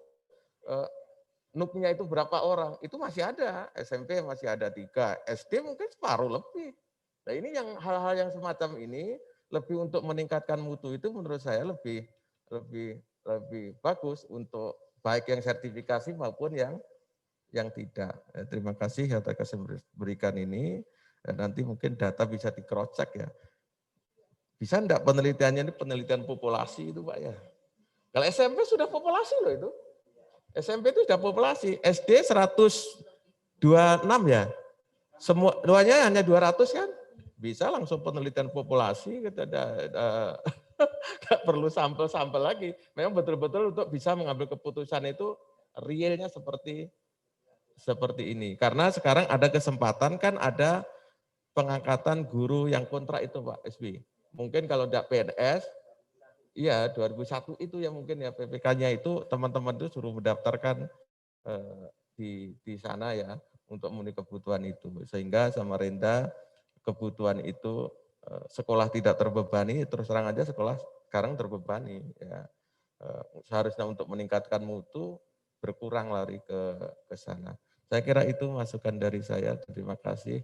NUP-nya itu berapa orang, itu masih ada. SMP masih ada 3, SD mungkin separuh lebih. Nah ini yang hal-hal yang semacam ini lebih untuk meningkatkan mutu itu menurut saya lebih bagus untuk baik yang sertifikasi maupun yang tidak. Terima kasih atas kesempatan berikan ini. Dan nanti mungkin data bisa di-cross check ya. Bisa enggak penelitiannya ini penelitian populasi itu Pak ya? Kalau SMP sudah populasi loh itu. SMP itu sudah populasi. SD 126 ya. Semuanya hanya 200 kan? Bisa langsung penelitian populasi, kita nggak perlu sampel-sampel lagi. Memang betul-betul untuk bisa mengambil keputusan itu realnya seperti ini. Karena sekarang ada kesempatan kan, ada pengangkatan guru yang kontrak itu Pak SB. Mungkin kalau tidak PNS, Iya, 2001 itu ya mungkin ya PPK-nya itu teman-teman itu suruh mendaftarkan di sana ya untuk memenuhi kebutuhan itu. Sehingga Samarinda kebutuhan itu sekolah tidak terbebani, terus terang aja sekolah sekarang terbebani ya. Seharusnya untuk meningkatkan mutu berkurang lari ke sana. Saya kira itu masukan dari saya. Terima kasih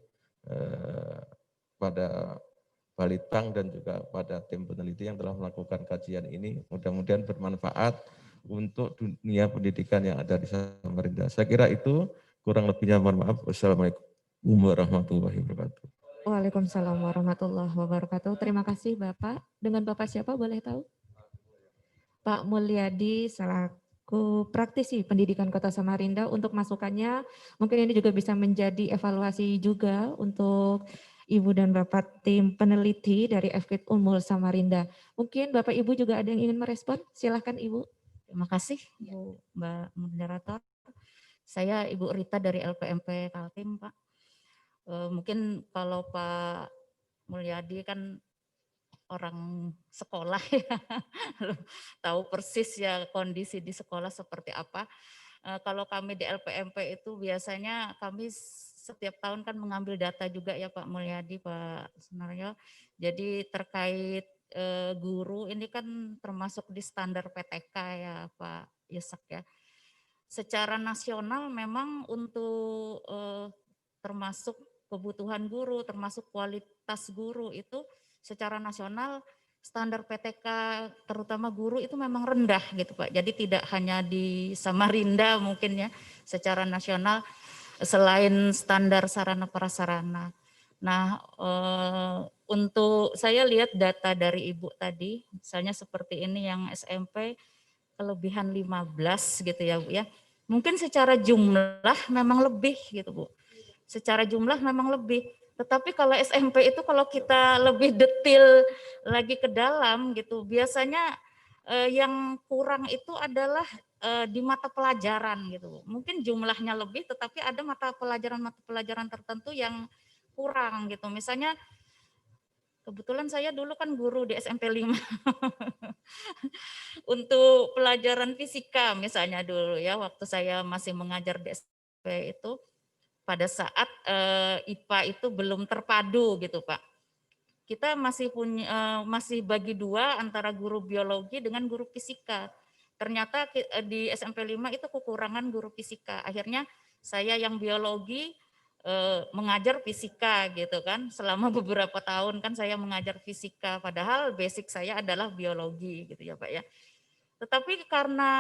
pada Balitbang dan juga pada tim peneliti yang telah melakukan kajian ini. Mudah-mudahan bermanfaat untuk dunia pendidikan yang ada di Samarinda. Saya kira itu, kurang lebihnya mohon maaf. Wassalamualaikum warahmatullahi wabarakatuh. Waalaikumsalam warahmatullahi wabarakatuh. Terima kasih Bapak. Dengan Bapak siapa boleh tahu? Pak Mulyadi selaku praktisi pendidikan Kota Samarinda untuk masukannya. Mungkin ini juga bisa menjadi evaluasi juga untuk Ibu dan Bapak tim peneliti dari FKIP Unmul Samarinda. Mungkin Bapak Ibu juga ada yang ingin merespon? Silahkan Ibu. Terima kasih Bu Mbak Moderator. Saya Ibu Rita dari LPMP Kaltim Pak. Mungkin kalau Pak Mulyadi kan orang sekolah ya, tahu persis ya kondisi di sekolah seperti apa. Kalau kami di LPMP itu biasanya kami setiap tahun kan mengambil data juga ya Pak Mulyadi, Pak Sunaryo. Jadi terkait guru ini kan termasuk di standar PTK ya Pak Yusak ya. Secara nasional memang untuk termasuk kebutuhan guru, termasuk kualitas guru itu secara nasional standar PTK terutama guru itu memang rendah gitu Pak. Jadi tidak hanya di Samarinda mungkin ya, secara nasional selain standar sarana prasarana. Nah, untuk saya lihat data dari Ibu tadi, misalnya seperti ini yang SMP kelebihan 15 gitu ya Bu ya. Mungkin secara jumlah memang lebih gitu Bu. Secara jumlah memang lebih. Tetapi kalau SMP itu kalau kita lebih detail lagi ke dalam gitu, biasanya yang kurang itu adalah di mata pelajaran gitu. Mungkin jumlahnya lebih, tetapi ada mata pelajaran tertentu yang kurang gitu. Misalnya kebetulan saya dulu kan guru di SMP 5. Untuk pelajaran fisika misalnya dulu ya, waktu saya masih mengajar di SMP itu, pada saat IPA itu belum terpadu gitu Pak. Kita masih masih bagi dua antara guru biologi dengan guru fisika. Ternyata di SMP 5 itu kekurangan guru fisika. Akhirnya saya yang biologi mengajar fisika gitu kan. Selama beberapa tahun kan saya mengajar fisika, padahal basic saya adalah biologi gitu ya Pak ya. Tetapi karena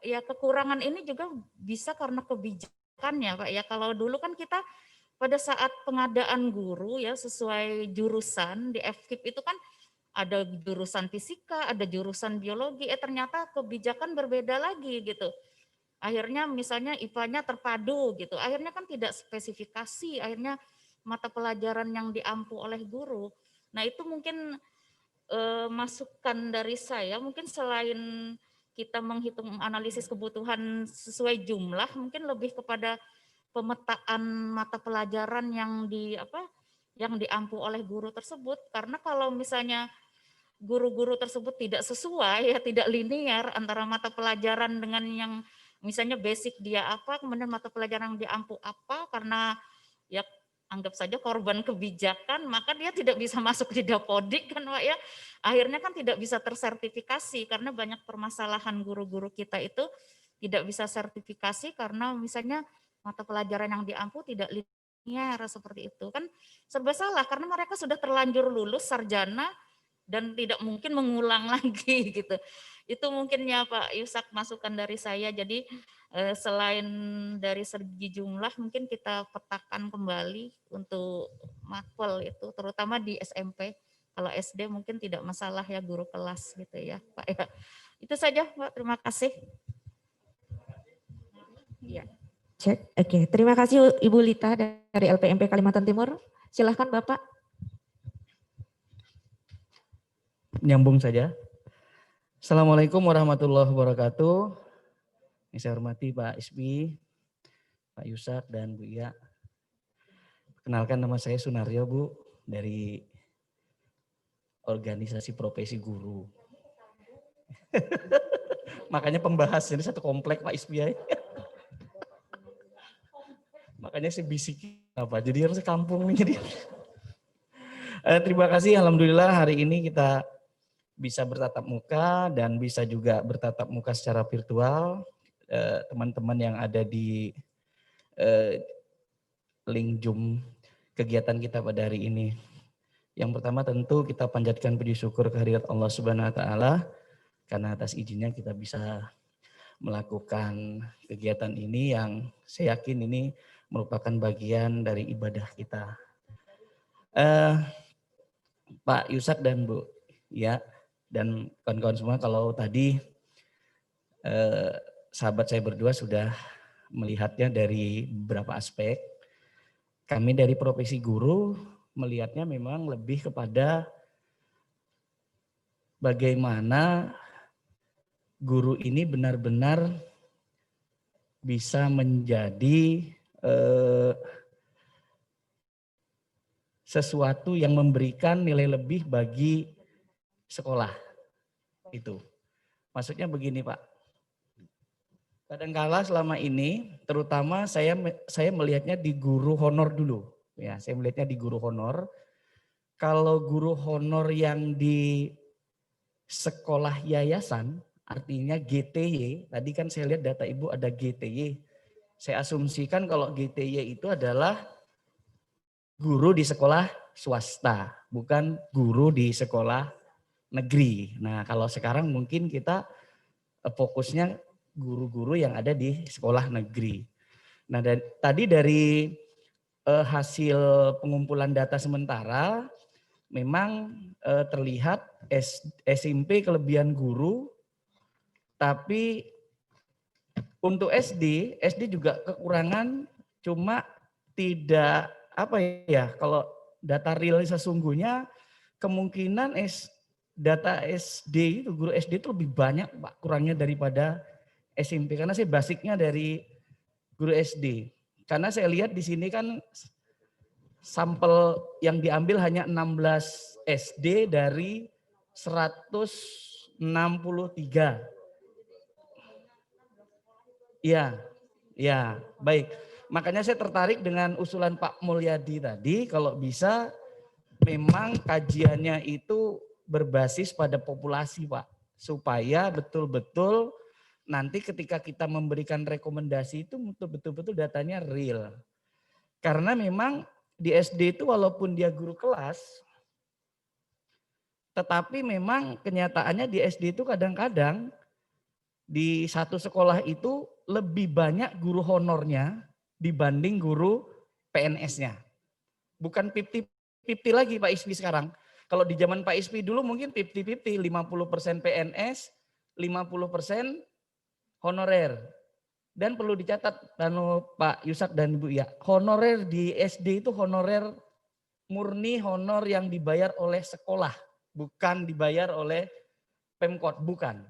ya kekurangan ini juga bisa karena kebijakannya Pak ya. Kalau dulu kan kita pada saat pengadaan guru ya sesuai jurusan di FKIP itu kan ada jurusan fisika, ada jurusan biologi, ternyata kebijakan berbeda lagi gitu. Akhirnya misalnya IPA-nya terpadu gitu, akhirnya kan tidak spesifikasi, akhirnya mata pelajaran yang diampu oleh guru. Nah itu mungkin masukan dari saya, mungkin selain kita menghitung analisis kebutuhan sesuai jumlah, mungkin lebih kepada pemetaan mata pelajaran yang diampu oleh guru tersebut. Karena kalau misalnya guru-guru tersebut tidak sesuai ya, tidak linear antara mata pelajaran dengan yang misalnya basic dia apa, kemudian mata pelajaran yang diampu apa, karena ya anggap saja korban kebijakan, maka dia tidak bisa masuk di Dapodik kan Pak ya. Akhirnya kan tidak bisa tersertifikasi karena banyak permasalahan guru-guru kita itu tidak bisa sertifikasi karena misalnya mata pelajaran yang diampu tidak linear seperti itu. Kan serba salah karena mereka sudah terlanjur lulus sarjana dan tidak mungkin mengulang lagi gitu. Itu mungkin ya Pak Yusak masukan dari saya. Jadi selain dari segi jumlah mungkin kita petakan kembali untuk makwel itu terutama di SMP. Kalau SD mungkin tidak masalah ya guru kelas gitu ya Pak ya. Itu saja Pak, terima kasih. Ya. Cek. Oke, terima kasih Ibu Lita dari LPMP Kalimantan Timur. Silahkan Bapak. Nyambung saja. Assalamualaikum warahmatullahi wabarakatuh. Yang saya hormati Pak Isbi, Pak Yusak, dan Bu Iya. Perkenalkan nama saya Sunaryo Bu, dari organisasi profesi guru. Makanya pembahas ini satu komplek Pak SBY. Makanya saya bisik apa. Jadi harus kampung nih jadi. Terima kasih, alhamdulillah hari ini kita bisa bertatap muka dan bisa juga bertatap muka secara virtual. Teman-teman yang ada di link Zoom kegiatan kita pada hari ini. Yang pertama tentu kita panjatkan puji syukur kehadirat Allah Subhanahu wa taala karena atas izinnya kita bisa melakukan kegiatan ini yang saya yakin ini merupakan bagian dari ibadah kita. Pak Yusak dan Bu ya dan kawan-kawan semua, kalau tadi sahabat saya berdua sudah melihatnya dari beberapa aspek. Kami dari profesi guru melihatnya memang lebih kepada bagaimana guru ini benar-benar bisa menjadi sesuatu yang memberikan nilai lebih bagi sekolah. Itu. Maksudnya begini Pak. Kadangkala selama ini, terutama saya melihatnya di guru honor dulu. Ya, saya melihatnya di guru honor. Kalau guru honor yang di sekolah yayasan, artinya GTY, tadi kan saya lihat data Ibu ada GTY. Saya asumsikan kalau GTY itu adalah guru di sekolah swasta, bukan guru di sekolah negeri. Nah, kalau sekarang mungkin kita fokusnya guru-guru yang ada di sekolah negeri. Nah, tadi dari hasil pengumpulan data sementara, memang terlihat SMP kelebihan guru, tapi untuk SD juga kekurangan, cuma tidak apa ya, kalau data real sesungguhnya kemungkinan data SD itu, guru SD itu lebih banyak Pak kurangnya daripada SMP, karena saya basicnya dari guru SD. Karena saya lihat di sini kan sampel yang diambil hanya 16 SD dari 163. Ya, baik. Makanya saya tertarik dengan usulan Pak Mulyadi tadi, kalau bisa memang kajiannya itu berbasis pada populasi Pak, supaya betul-betul nanti ketika kita memberikan rekomendasi itu betul-betul datanya real. Karena memang di SD itu walaupun dia guru kelas, tetapi memang kenyataannya di SD itu kadang-kadang di satu sekolah itu lebih banyak guru honornya dibanding guru PNS-nya. Bukan 50-50 lagi Pak Ispi sekarang. Kalau di zaman Pak Ispi dulu mungkin 50-50, 50% PNS, 50% honorer. Dan perlu dicatat Pak Yusak dan Ibu ya, honorer di SD itu honorer murni, honor yang dibayar oleh sekolah, bukan dibayar oleh Pemkot, bukan.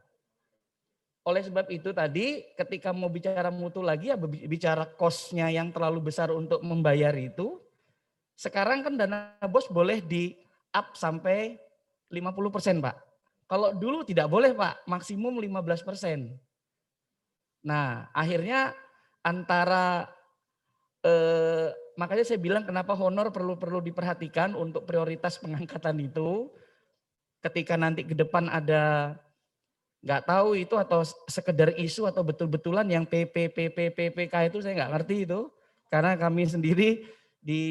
Oleh sebab itu tadi ketika mau bicara mutu lagi ya bicara kosnya yang terlalu besar untuk membayar itu, sekarang kan dana BOS boleh di up sampai 50% Pak. Kalau dulu tidak boleh Pak, maksimum 15%. Nah akhirnya antara, makanya saya bilang kenapa honor perlu diperhatikan untuk prioritas pengangkatan itu. Ketika nanti ke depan ada nggak tahu itu atau sekedar isu atau betul-betulan yang PPK itu saya nggak ngerti itu. Karena kami sendiri di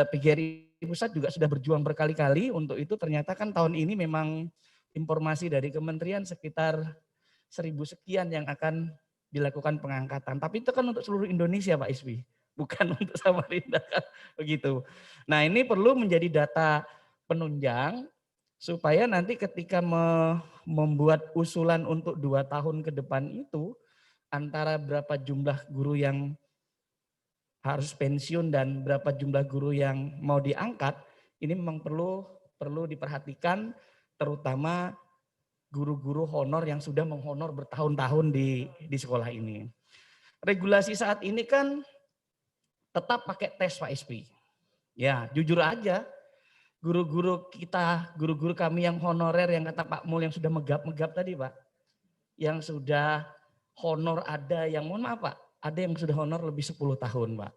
PGRI Pusat juga sudah berjuang berkali-kali untuk itu. Ternyata kan tahun ini memang informasi dari kementerian sekitar 1000 sekian yang akan dilakukan pengangkatan. Tapi itu kan untuk seluruh Indonesia Pak Iswi, bukan untuk Samarinda kan begitu. Nah ini perlu menjadi data penunjang supaya nanti ketika membuat usulan untuk 2 tahun ke depan itu antara berapa jumlah guru yang harus pensiun dan berapa jumlah guru yang mau diangkat, ini memang perlu diperhatikan, terutama guru-guru honor yang sudah menghonor bertahun-tahun di sekolah ini. Regulasi saat ini kan tetap pakai tes Pak SP. Ya, jujur aja, guru-guru kita, guru-guru kami yang honorer yang kata Pak Mul yang sudah megap-megap tadi Pak, yang sudah honor ada yang mohon maaf Pak, ada yang sudah honor lebih 10 tahun Pak.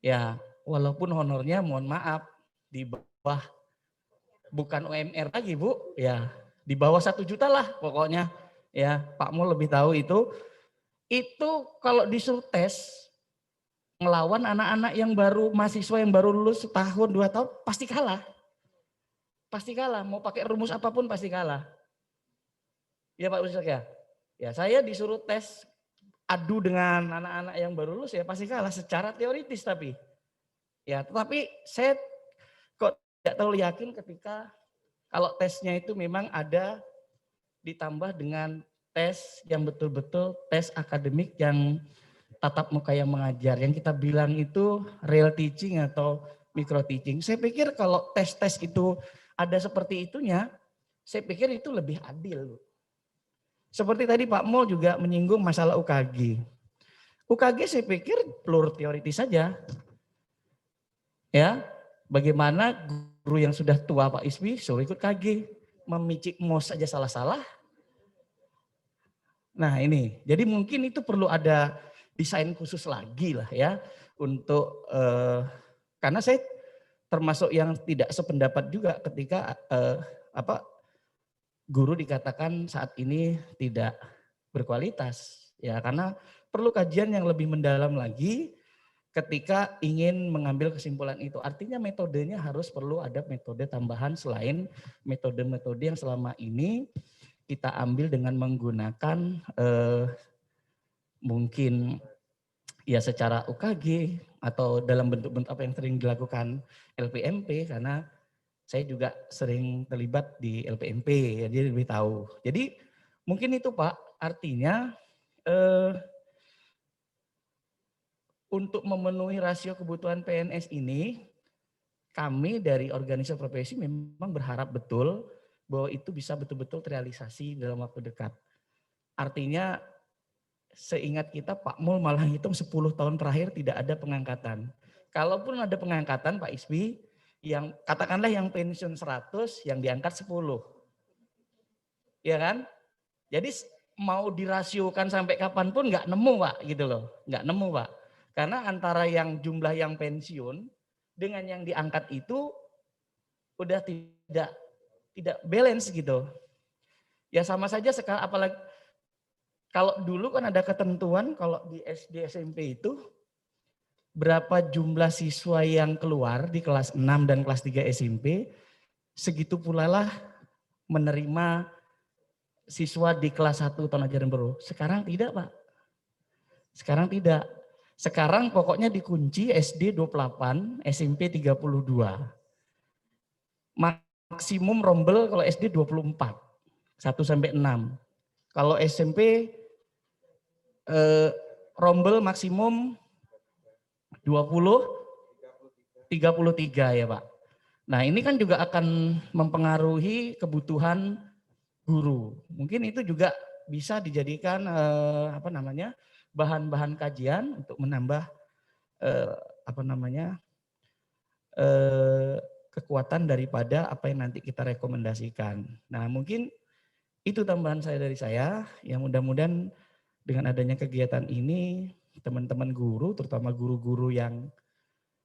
Ya, walaupun honornya mohon maaf di bawah bukan UMR lagi Bu, ya di bawah 1 juta lah pokoknya. Ya, Pak Mul lebih tahu itu. Itu kalau disuruh tes ngelawan anak-anak yang baru, mahasiswa yang baru lulus setahun, 2 tahun, pasti kalah. Pasti kalah, mau pakai rumus apapun pasti kalah. Ya Pak Ustaz ya. Ya saya disuruh tes adu dengan anak-anak yang baru lulus ya pasti kalah secara teoritis tapi. Ya tetapi saya kok tidak terlalu yakin ketika kalau tesnya itu memang ada ditambah dengan tes yang betul-betul tes akademik yang tatap muka yang mengajar. Yang kita bilang itu real teaching atau micro teaching. Saya pikir kalau tes-tes itu ada seperti itunya, saya pikir itu lebih adil. Seperti tadi Pak Mul juga menyinggung masalah UKG. UKG saya pikir pelur teoritis saja. Ya, bagaimana guru yang sudah tua Pak Isbi suruh ikut KG, memicik mos saja salah-salah. Nah ini, jadi mungkin itu perlu ada desain khusus lagi lah ya untuk karena saya termasuk yang tidak sependapat juga ketika guru dikatakan saat ini tidak berkualitas ya karena perlu kajian yang lebih mendalam lagi ketika ingin mengambil kesimpulan itu. Artinya metodenya harus perlu ada metode tambahan selain metode-metode yang selama ini kita ambil dengan menggunakan mungkin ya secara UKG atau dalam bentuk-bentuk apa yang sering dilakukan LPMP karena saya juga sering terlibat di LPMP jadi lebih tahu. Jadi mungkin itu Pak artinya untuk memenuhi rasio kebutuhan PNS ini kami dari organisasi profesi memang berharap betul bahwa itu bisa betul-betul terrealisasi dalam waktu dekat. Artinya seingat kita Pak Mul malah hitung 10 tahun terakhir tidak ada pengangkatan. Kalaupun ada pengangkatan Pak Isbi, yang katakanlah yang pensiun 100, yang diangkat 10. Ya kan? Jadi mau dirasiokan sampai kapanpun nggak nemu Pak, gitu loh. Nggak nemu Pak. Karena antara yang jumlah yang pensiun dengan yang diangkat itu udah tidak balance gitu. Ya sama saja sekarang apalagi kalau dulu kan ada ketentuan kalau di SD SMP itu berapa jumlah siswa yang keluar di kelas 6 dan kelas 3 SMP segitu pula lah menerima siswa di kelas 1 tahun ajaran baru. Sekarang tidak Pak. Sekarang tidak. Sekarang pokoknya dikunci SD 28, SMP 32. Maksimum rombel kalau SD 24, 1 sampai 6. Kalau SMP rombel maksimum 20, 33 ya Pak. Nah ini kan juga akan mempengaruhi kebutuhan guru. Mungkin itu juga bisa dijadikan bahan-bahan kajian untuk menambah kekuatan daripada apa yang nanti kita rekomendasikan. Nah mungkin itu tambahan saya dari saya, yang mudah-mudahan dengan adanya kegiatan ini teman-teman guru, terutama guru-guru yang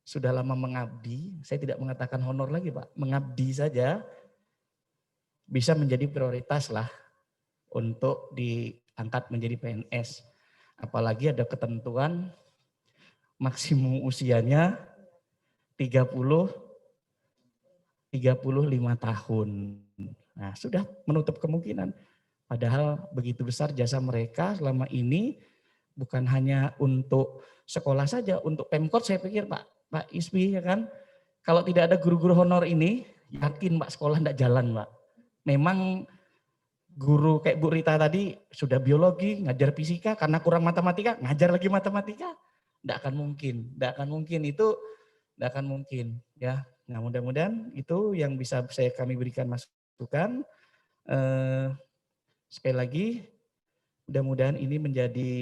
sudah lama mengabdi, saya tidak mengatakan honor lagi Pak, mengabdi saja, bisa menjadi prioritas lah untuk diangkat menjadi PNS. Apalagi ada ketentuan maksimum usianya 35 tahun. Nah, sudah menutup kemungkinan. Padahal begitu besar jasa mereka selama ini bukan hanya untuk sekolah saja, untuk Pemkot saya pikir Pak Isbi ya kan. Kalau tidak ada guru-guru honor ini, yakin Pak sekolah tidak jalan Pak. Memang guru kayak Bu Rita tadi sudah biologi, ngajar fisika, karena kurang matematika, ngajar lagi matematika. Tidak akan mungkin, tidak akan mungkin ya. Nah mudah-mudahan itu yang bisa kami berikan masukan. Sekali lagi, mudah-mudahan ini menjadi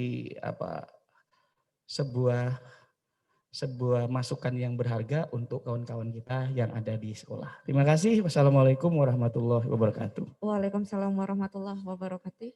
sebuah sebuah masukan yang berharga untuk kawan-kawan kita yang ada di sekolah. Terima kasih. Wassalamualaikum warahmatullahi wabarakatuh. Waalaikumsalam warahmatullahi wabarakatuh.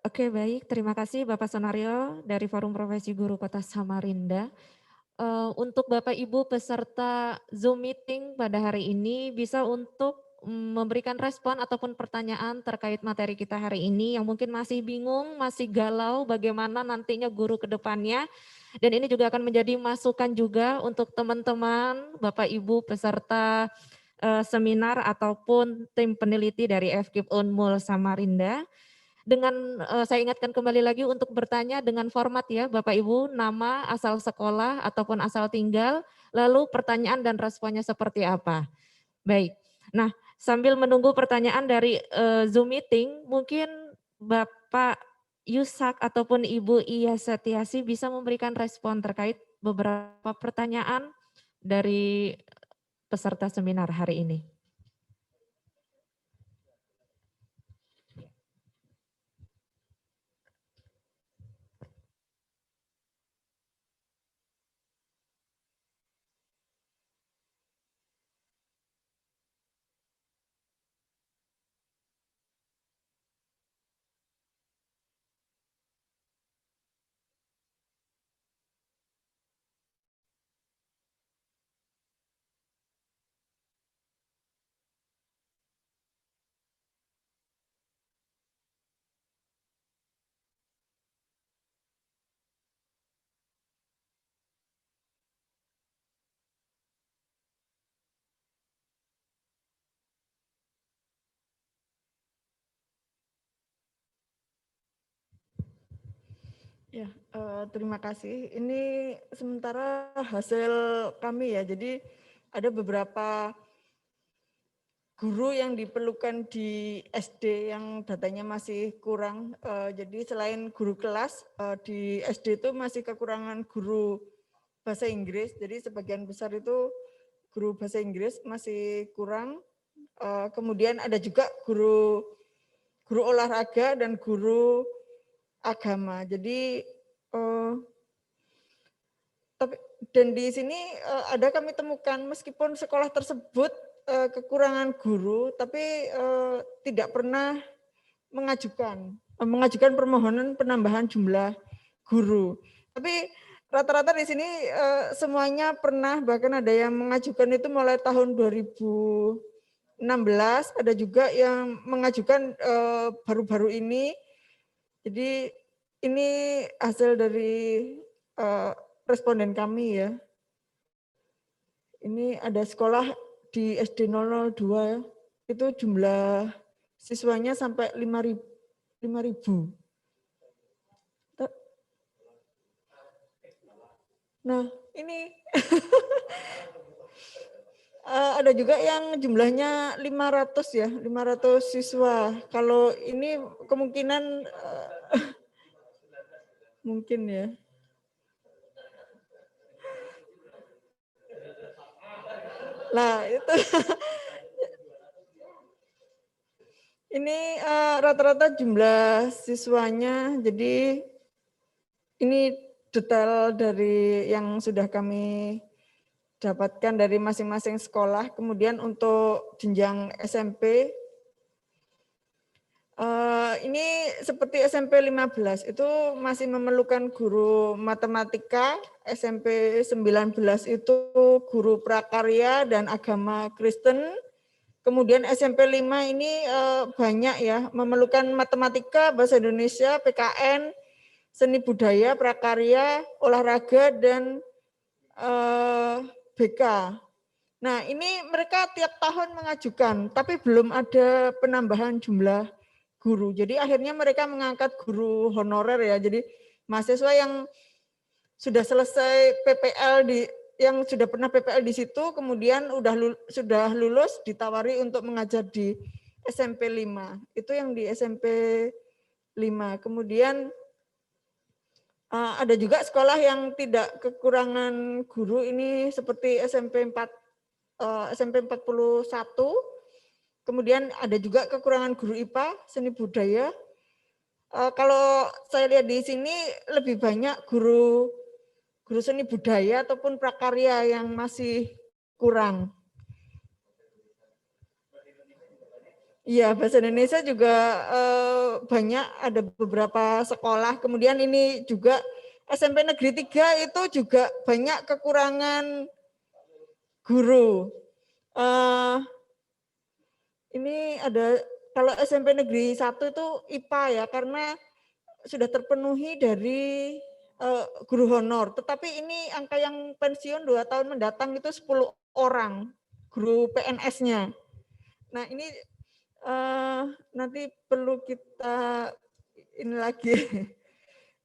Oke, baik. Terima kasih Bapak Sonario dari Forum Profesi Guru Kota Samarinda. Untuk Bapak Ibu peserta Zoom meeting pada hari ini bisa untuk memberikan respon ataupun pertanyaan terkait materi kita hari ini yang mungkin masih bingung, masih galau bagaimana nantinya guru ke depannya. Dan ini juga akan menjadi masukan juga untuk teman-teman Bapak Ibu peserta seminar ataupun tim peneliti dari FKIP Unmul Samarinda. Dengan saya ingatkan kembali lagi untuk bertanya dengan format ya Bapak Ibu, nama, asal sekolah ataupun asal tinggal, lalu pertanyaan dan responnya seperti apa. Baik, nah sambil menunggu pertanyaan dari Zoom meeting, mungkin Bapak Yusak ataupun Ibu Iya Setiasi bisa memberikan respon terkait beberapa pertanyaan dari peserta seminar hari ini. Ya, terima kasih. Ini sementara hasil kami ya, jadi ada beberapa guru yang diperlukan di SD yang datanya masih kurang. Jadi selain guru kelas, di SD itu masih kekurangan guru bahasa Inggris. Jadi sebagian besar itu guru bahasa Inggris masih kurang. Kemudian ada juga guru olahraga dan guru agama. Jadi dan di sini ada kami temukan meskipun sekolah tersebut kekurangan guru, tapi tidak pernah mengajukan permohonan penambahan jumlah guru. Tapi rata-rata di sini semuanya pernah, bahkan ada yang mengajukan itu mulai tahun 2016, ada juga yang mengajukan baru-baru ini. Jadi ini hasil dari responden kami ya. Ini ada sekolah di SD 002 itu jumlah siswanya sampai 5.000. Nah, ini ada juga yang jumlahnya 500 ya, 500 siswa. Kalau ini kemungkinan mungkin ya. Nah, itu ini rata-rata jumlah siswanya, jadi ini detail dari yang sudah kami dapatkan dari masing-masing sekolah. Kemudian untuk jenjang SMP, ini seperti SMP 15 itu masih memerlukan guru matematika, SMP 19 itu guru prakarya dan agama Kristen. Kemudian SMP 5 ini banyak ya, memerlukan matematika, bahasa Indonesia, PKN, seni budaya, prakarya, olahraga, dan BK. Nah ini mereka tiap tahun mengajukan, tapi belum ada penambahan jumlah guru. Jadi akhirnya mereka mengangkat guru honorer ya. Jadi mahasiswa yang sudah selesai PPL yang sudah pernah PPL di situ, kemudian sudah lulus ditawari untuk mengajar di SMP 5. Itu yang di SMP 5. Kemudian ada juga sekolah yang tidak kekurangan guru, ini seperti SMP 41. Kemudian ada juga kekurangan guru IPA, seni budaya. Kalau saya lihat di sini lebih banyak guru seni budaya ataupun prakarya yang masih kurang. Iya, bahasa Indonesia juga banyak, ada beberapa sekolah. Kemudian ini juga SMP Negeri 3 itu juga banyak kekurangan guru. Ini ada, kalau SMP Negeri 1 itu IPA ya, karena sudah terpenuhi dari guru honor. Tetapi ini angka yang pensiun 2 tahun mendatang itu 10 orang guru PNS-nya. Nah ini nanti perlu kita ini lagi.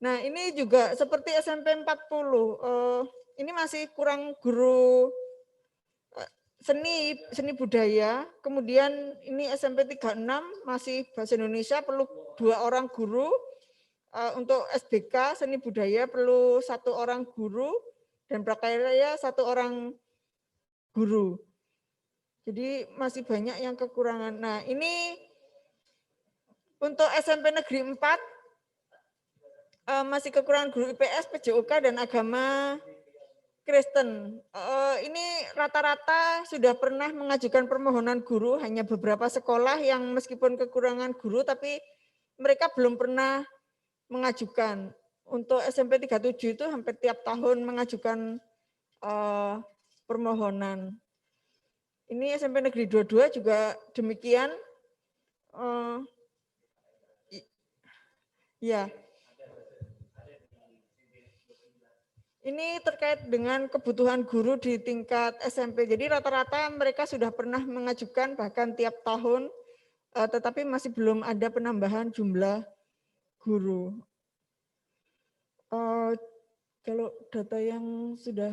Nah ini juga seperti SMP 40, ini masih kurang guru seni budaya. Kemudian ini SMP 36 masih bahasa Indonesia perlu 2 orang guru. Untuk SBK seni budaya perlu 1 orang guru dan prakarya 1 orang guru. Jadi masih banyak yang kekurangan. Nah ini untuk SMP Negeri 4 masih kekurangan guru IPS, PJOK dan agama Kristen. Ini rata-rata sudah pernah mengajukan permohonan guru, hanya beberapa sekolah yang meskipun kekurangan guru tapi mereka belum pernah mengajukan. Untuk SMP 37 itu hampir tiap tahun mengajukan permohonan. Ini SMP Negeri 22 juga demikian. Ya. Ini terkait dengan kebutuhan guru di tingkat SMP. Jadi rata-rata mereka sudah pernah mengajukan bahkan tiap tahun, tetapi masih belum ada penambahan jumlah guru. Kalau data yang sudah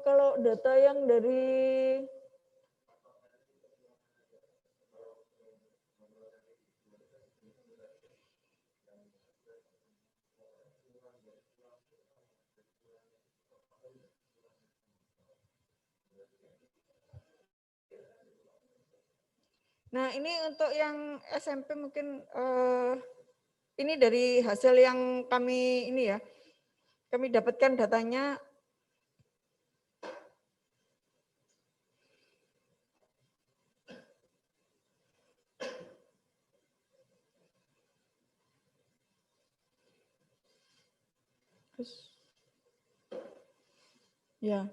kalau data yang dari Nah, ini untuk yang SMP mungkin ini dari hasil yang kami ini ya. Kami dapatkan datanya. Ya.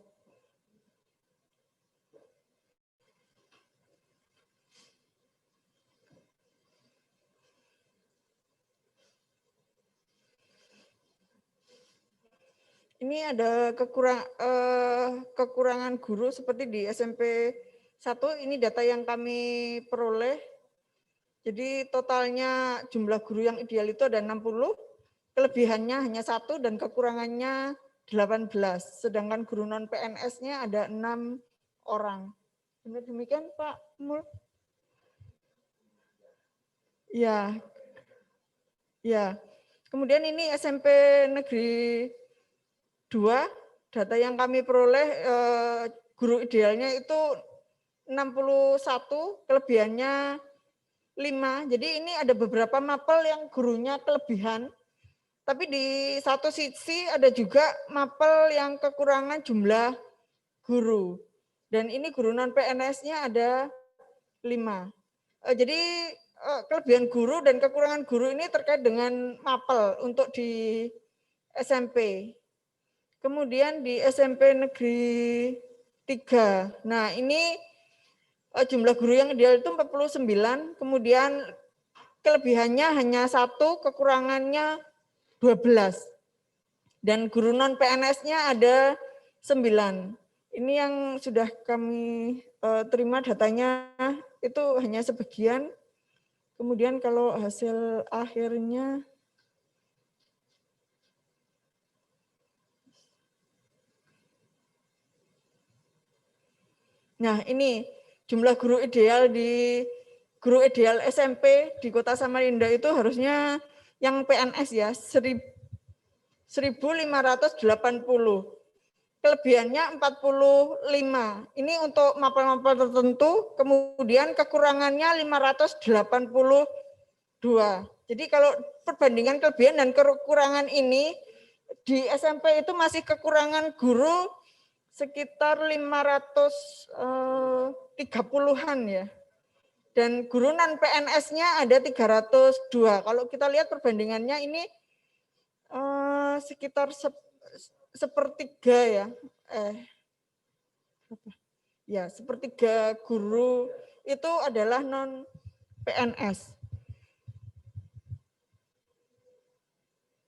Ini ada kekurangan guru seperti di SMP 1, ini data yang kami peroleh. Jadi totalnya jumlah guru yang ideal itu ada 60, kelebihannya hanya 1 dan kekurangannya 18. Sedangkan guru non PNS-nya ada 6 orang. Benar demikian Pak Mul? Ya. Ya. Kemudian ini SMP Negeri 2, data yang kami peroleh guru idealnya itu 61, kelebihannya 5. Jadi ini ada beberapa mapel yang gurunya kelebihan, tapi di satu sisi ada juga mapel yang kekurangan jumlah guru. Dan ini guru non PNS-nya ada 5. Jadi kelebihan guru dan kekurangan guru ini terkait dengan mapel untuk di SMP. Kemudian di SMP Negeri 3. Nah, ini jumlah guru yang ideal itu 49, kemudian kelebihannya hanya 1, kekurangannya 12. Dan guru non PNS-nya ada 9. Ini yang sudah kami terima datanya itu hanya sebagian. Kemudian kalau hasil akhirnya, nah ini jumlah guru ideal SMP di Kota Samarinda itu harusnya yang PNS ya 1.580. Kelebihannya 45. Ini untuk mapel-mapel tertentu, kemudian kekurangannya 582. Jadi kalau perbandingan kelebihan dan kekurangan ini di SMP itu masih kekurangan guru sekitar 530-an ya. Dan guru non PNS-nya ada 302. Kalau kita lihat perbandingannya ini sekitar sepertiga ya. Sepertiga guru itu adalah non PNS.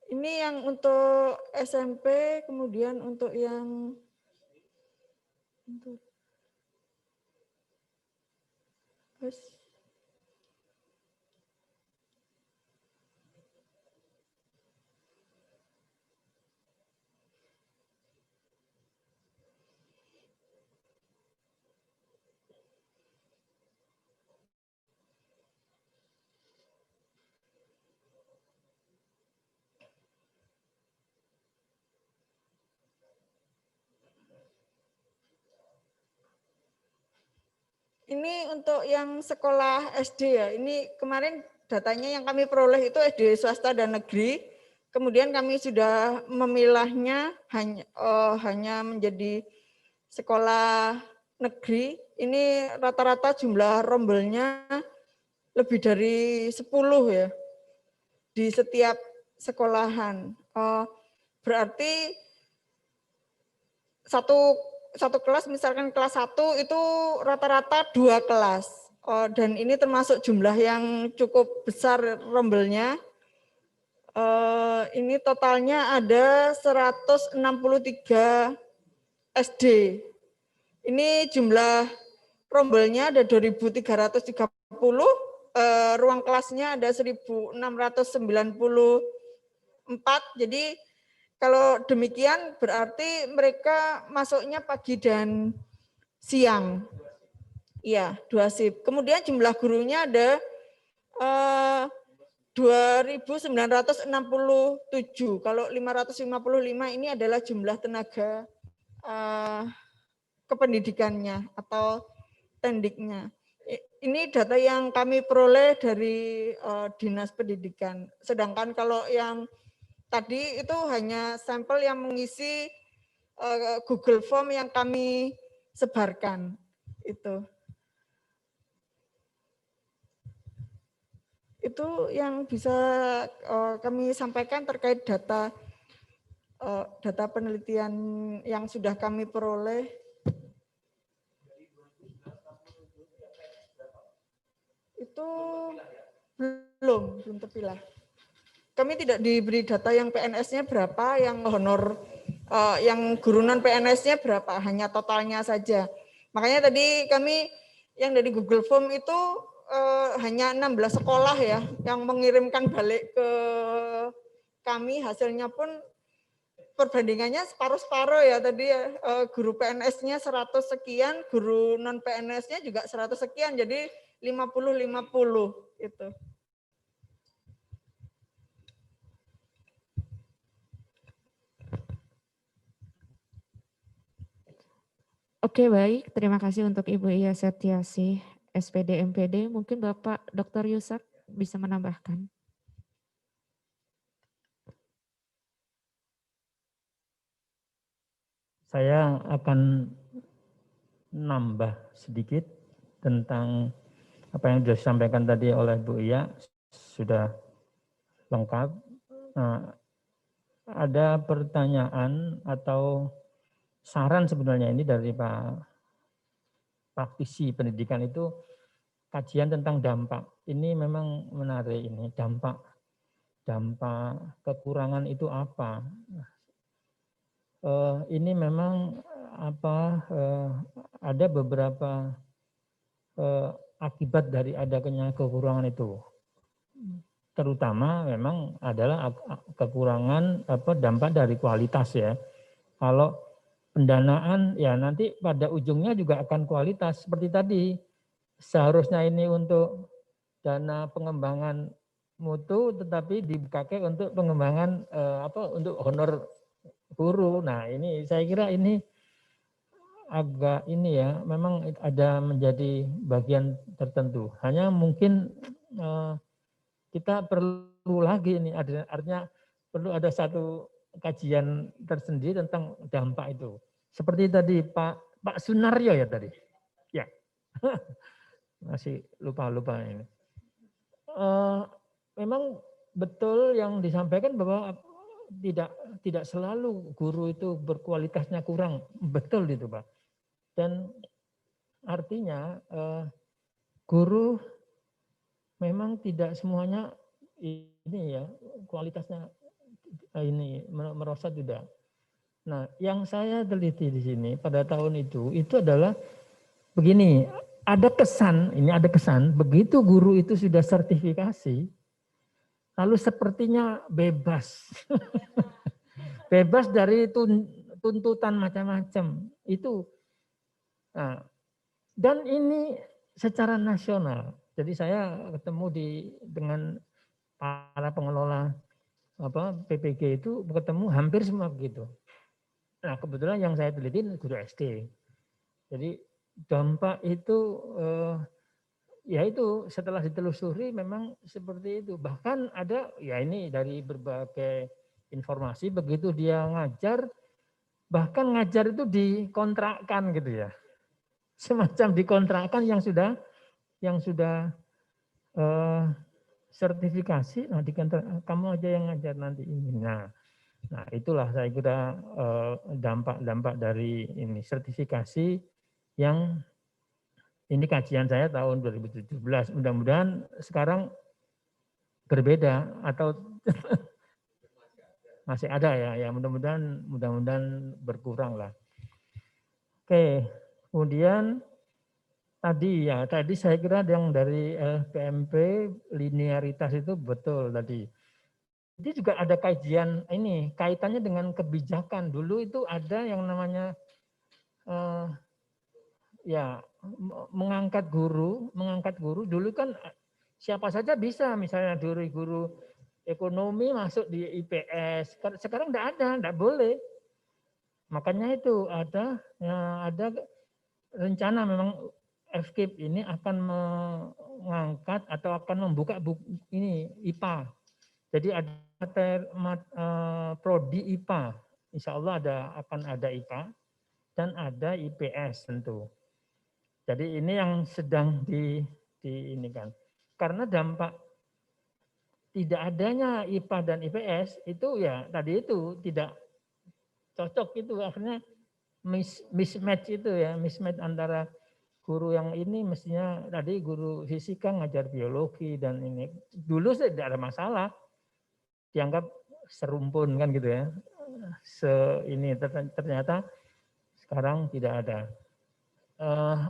Ini yang untuk SMP, kemudian untuk yang ini untuk yang sekolah SD ya. Ini kemarin datanya yang kami peroleh itu SD swasta dan negeri. Kemudian kami sudah memilahnya hanya menjadi sekolah negeri. Ini rata-rata jumlah rombelnya lebih dari 10 ya di setiap sekolahan. Berarti satu kelas, misalkan kelas 1 itu rata-rata 2 kelas. Dan ini termasuk jumlah yang cukup besar rombelnya. Ini totalnya ada 163 SD. Ini jumlah rombelnya ada 2.330, ruang kelasnya ada 1.694. Jadi kalau demikian berarti mereka masuknya pagi dan siang. Iya, 2 shift. Kemudian jumlah gurunya ada 2.967. Kalau 555 ini adalah jumlah tenaga kependidikannya atau tendiknya. Ini data yang kami peroleh dari Dinas Pendidikan. Sedangkan kalau yang tadi itu hanya sampel yang mengisi Google Form yang kami sebarkan. Itu yang bisa kami sampaikan terkait data penelitian yang sudah kami peroleh. Itu belum terpilah. Kami tidak diberi data yang PNS-nya berapa, yang honor, yang guru non PNS-nya berapa, hanya totalnya saja. Makanya tadi kami yang dari Google Form itu hanya 16 sekolah ya, yang mengirimkan balik ke kami, hasilnya pun perbandingannya separuh-separuh ya tadi ya, guru PNS-nya 100 sekian, guru non PNS-nya juga 100 sekian, jadi 50-50 itu. Oke, baik. Terima kasih untuk Ibu Iya Septiasih, SPD MPD. Mungkin Bapak Dr. Yusak bisa menambahkan. Saya akan nambah sedikit tentang apa yang sudah disampaikan tadi oleh Bu Iya, sudah lengkap. Nah, ada pertanyaan atau saran sebenarnya ini dari Pak praktisi pendidikan itu, kajian tentang dampak. Ini memang menarik ini, dampak kekurangan itu apa? Ini memang ada beberapa akibat dari adanya kekurangan itu. terutama memang adalah kekurangan dampak dari kualitas ya. Kalau pendanaan ya nanti pada ujungnya juga akan kualitas seperti tadi. Seharusnya ini untuk dana pengembangan mutu tetapi dipakai untuk pengembangan untuk honor guru. Nah, ini saya kira ini agak ini ya, memang ada menjadi bagian tertentu. Hanya mungkin kita perlu lagi ini, artinya perlu ada satu kajian tersendiri tentang dampak itu. Seperti tadi Pak Sunaryo ya tadi. Ya. Masih lupa-lupa ini. Memang betul yang disampaikan bahwa tidak selalu guru itu berkualitasnya kurang. Betul itu, Pak. Dan artinya guru memang tidak semuanya ini ya kualitasnya ini merosot tidak. Nah, yang saya teliti di sini pada tahun itu adalah begini, ada kesan begitu guru itu sudah sertifikasi, lalu sepertinya bebas, bebas dari tuntutan macam-macam itu. Nah, dan ini secara nasional. Jadi saya ketemu dengan para pengelola PPG itu ketemu hampir semua begitu. Nah, kebetulan yang saya teliti guru SD. Jadi dampak itu ya itu setelah ditelusuri memang seperti itu. Bahkan ada ya ini dari berbagai informasi begitu dia ngajar, bahkan ngajar itu dikontrakkan gitu ya. Semacam dikontrakkan yang sudah sertifikasi, nah kamu aja yang ngajar nanti ini. Nah itulah saya kira dampak dari ini sertifikasi yang ini kajian saya tahun 2017. Mudah-mudahan sekarang berbeda atau masih ada ya mudah-mudahan berkurang lah. Oke, kemudian tadi saya kira yang dari LPMP linearitas itu betul tadi. Jadi juga ada kajian ini kaitannya dengan kebijakan. Dulu itu ada yang namanya mengangkat guru dulu kan siapa saja bisa, misalnya guru ekonomi masuk di IPS. Sekarang enggak boleh. Makanya itu ada rencana memang FKIP ini akan mengangkat atau akan membuka ini IPA. Jadi ada prodi IPA. Insya Allah akan ada IPA dan ada IPS tentu. Jadi ini yang sedang ini kan. Karena dampak tidak adanya IPA dan IPS itu ya tadi itu tidak cocok itu akhirnya mismatch itu ya, mismatch antara guru yang ini mestinya tadi guru fisika ngajar biologi dan ini dulu tidak ada masalah dianggap serumpun kan gitu ya. Ini ternyata sekarang tidak ada.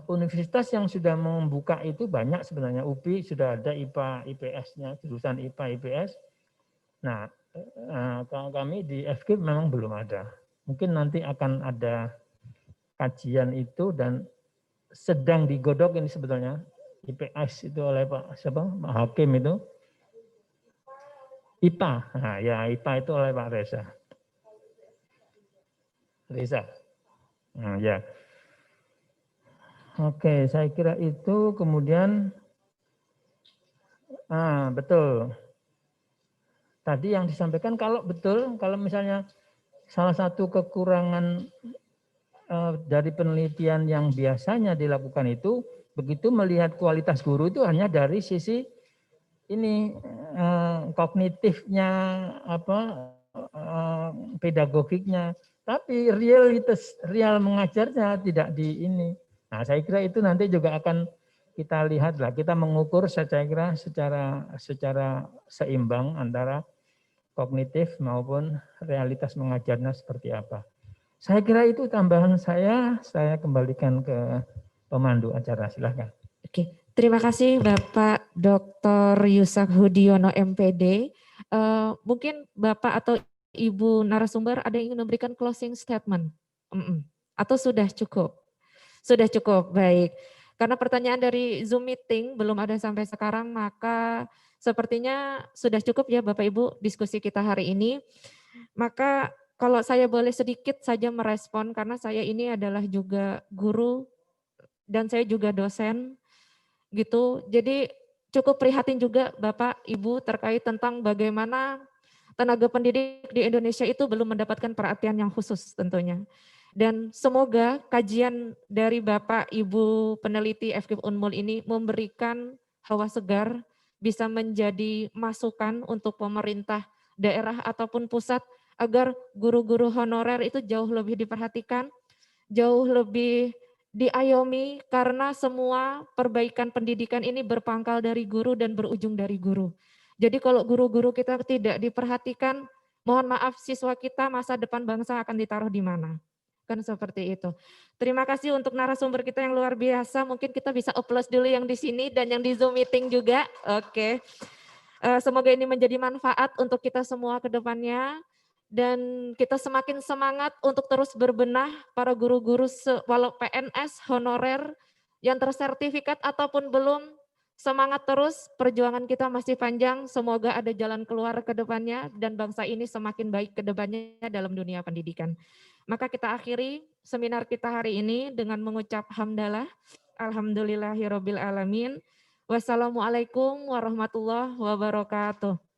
Universitas yang sudah membuka itu banyak sebenarnya. UPI sudah ada IPA IPS-nya, jurusan IPA IPS. Nah, kami di FKIP memang belum ada. Mungkin nanti akan ada kajian itu dan sedang digodok ini sebetulnya IPS itu oleh Pak Hakim itu. IPA, nah, ya IPA itu oleh Pak Reza. Nah, ya. Oke, saya kira itu kemudian betul. Tadi yang disampaikan kalau misalnya salah satu kekurangan dari penelitian yang biasanya dilakukan itu begitu melihat kualitas guru itu hanya dari sisi ini kognitifnya pedagogiknya, tapi real mengajarnya tidak di ini. Nah, saya kira itu nanti juga akan kita lihat lah, kita mengukur saya kira secara seimbang antara kognitif maupun realitas mengajarnya seperti apa. Saya kira itu tambahan saya kembalikan ke pemandu acara, silahkan. Oke, Terima kasih Bapak Dr. Yusak Hudiono MPD. Mungkin Bapak atau Ibu narasumber ada yang ingin memberikan closing statement? Atau sudah cukup? Sudah cukup, baik. Karena pertanyaan dari Zoom meeting belum ada sampai sekarang, maka sepertinya sudah cukup ya Bapak Ibu diskusi kita hari ini. Maka kalau saya boleh sedikit saja merespon, karena saya ini adalah juga guru dan saya juga dosen gitu. Jadi cukup prihatin juga Bapak Ibu terkait tentang bagaimana tenaga pendidik di Indonesia itu belum mendapatkan perhatian yang khusus tentunya. Dan semoga kajian dari Bapak Ibu peneliti FKIP Unmul ini memberikan hawa segar, bisa menjadi masukan untuk pemerintah daerah ataupun pusat agar guru-guru honorer itu jauh lebih diperhatikan, jauh lebih diayomi, karena semua perbaikan pendidikan ini berpangkal dari guru dan berujung dari guru. Jadi kalau guru-guru kita tidak diperhatikan, mohon maaf siswa kita masa depan bangsa akan ditaruh di mana? Kan seperti itu. Terima kasih untuk narasumber kita yang luar biasa. Mungkin kita bisa upload dulu yang di sini dan yang di Zoom meeting juga. Oke. Semoga ini menjadi manfaat untuk kita semua ke depannya. Dan kita semakin semangat untuk terus berbenah para guru-guru walau PNS, honorer, yang tersertifikat ataupun belum, semangat terus, perjuangan kita masih panjang, semoga ada jalan keluar ke depannya dan bangsa ini semakin baik ke depannya dalam dunia pendidikan. Maka kita akhiri seminar kita hari ini dengan mengucap hamdalah, alhamdulillahirabbil alamin. Wassalamualaikum warahmatullahi wabarakatuh.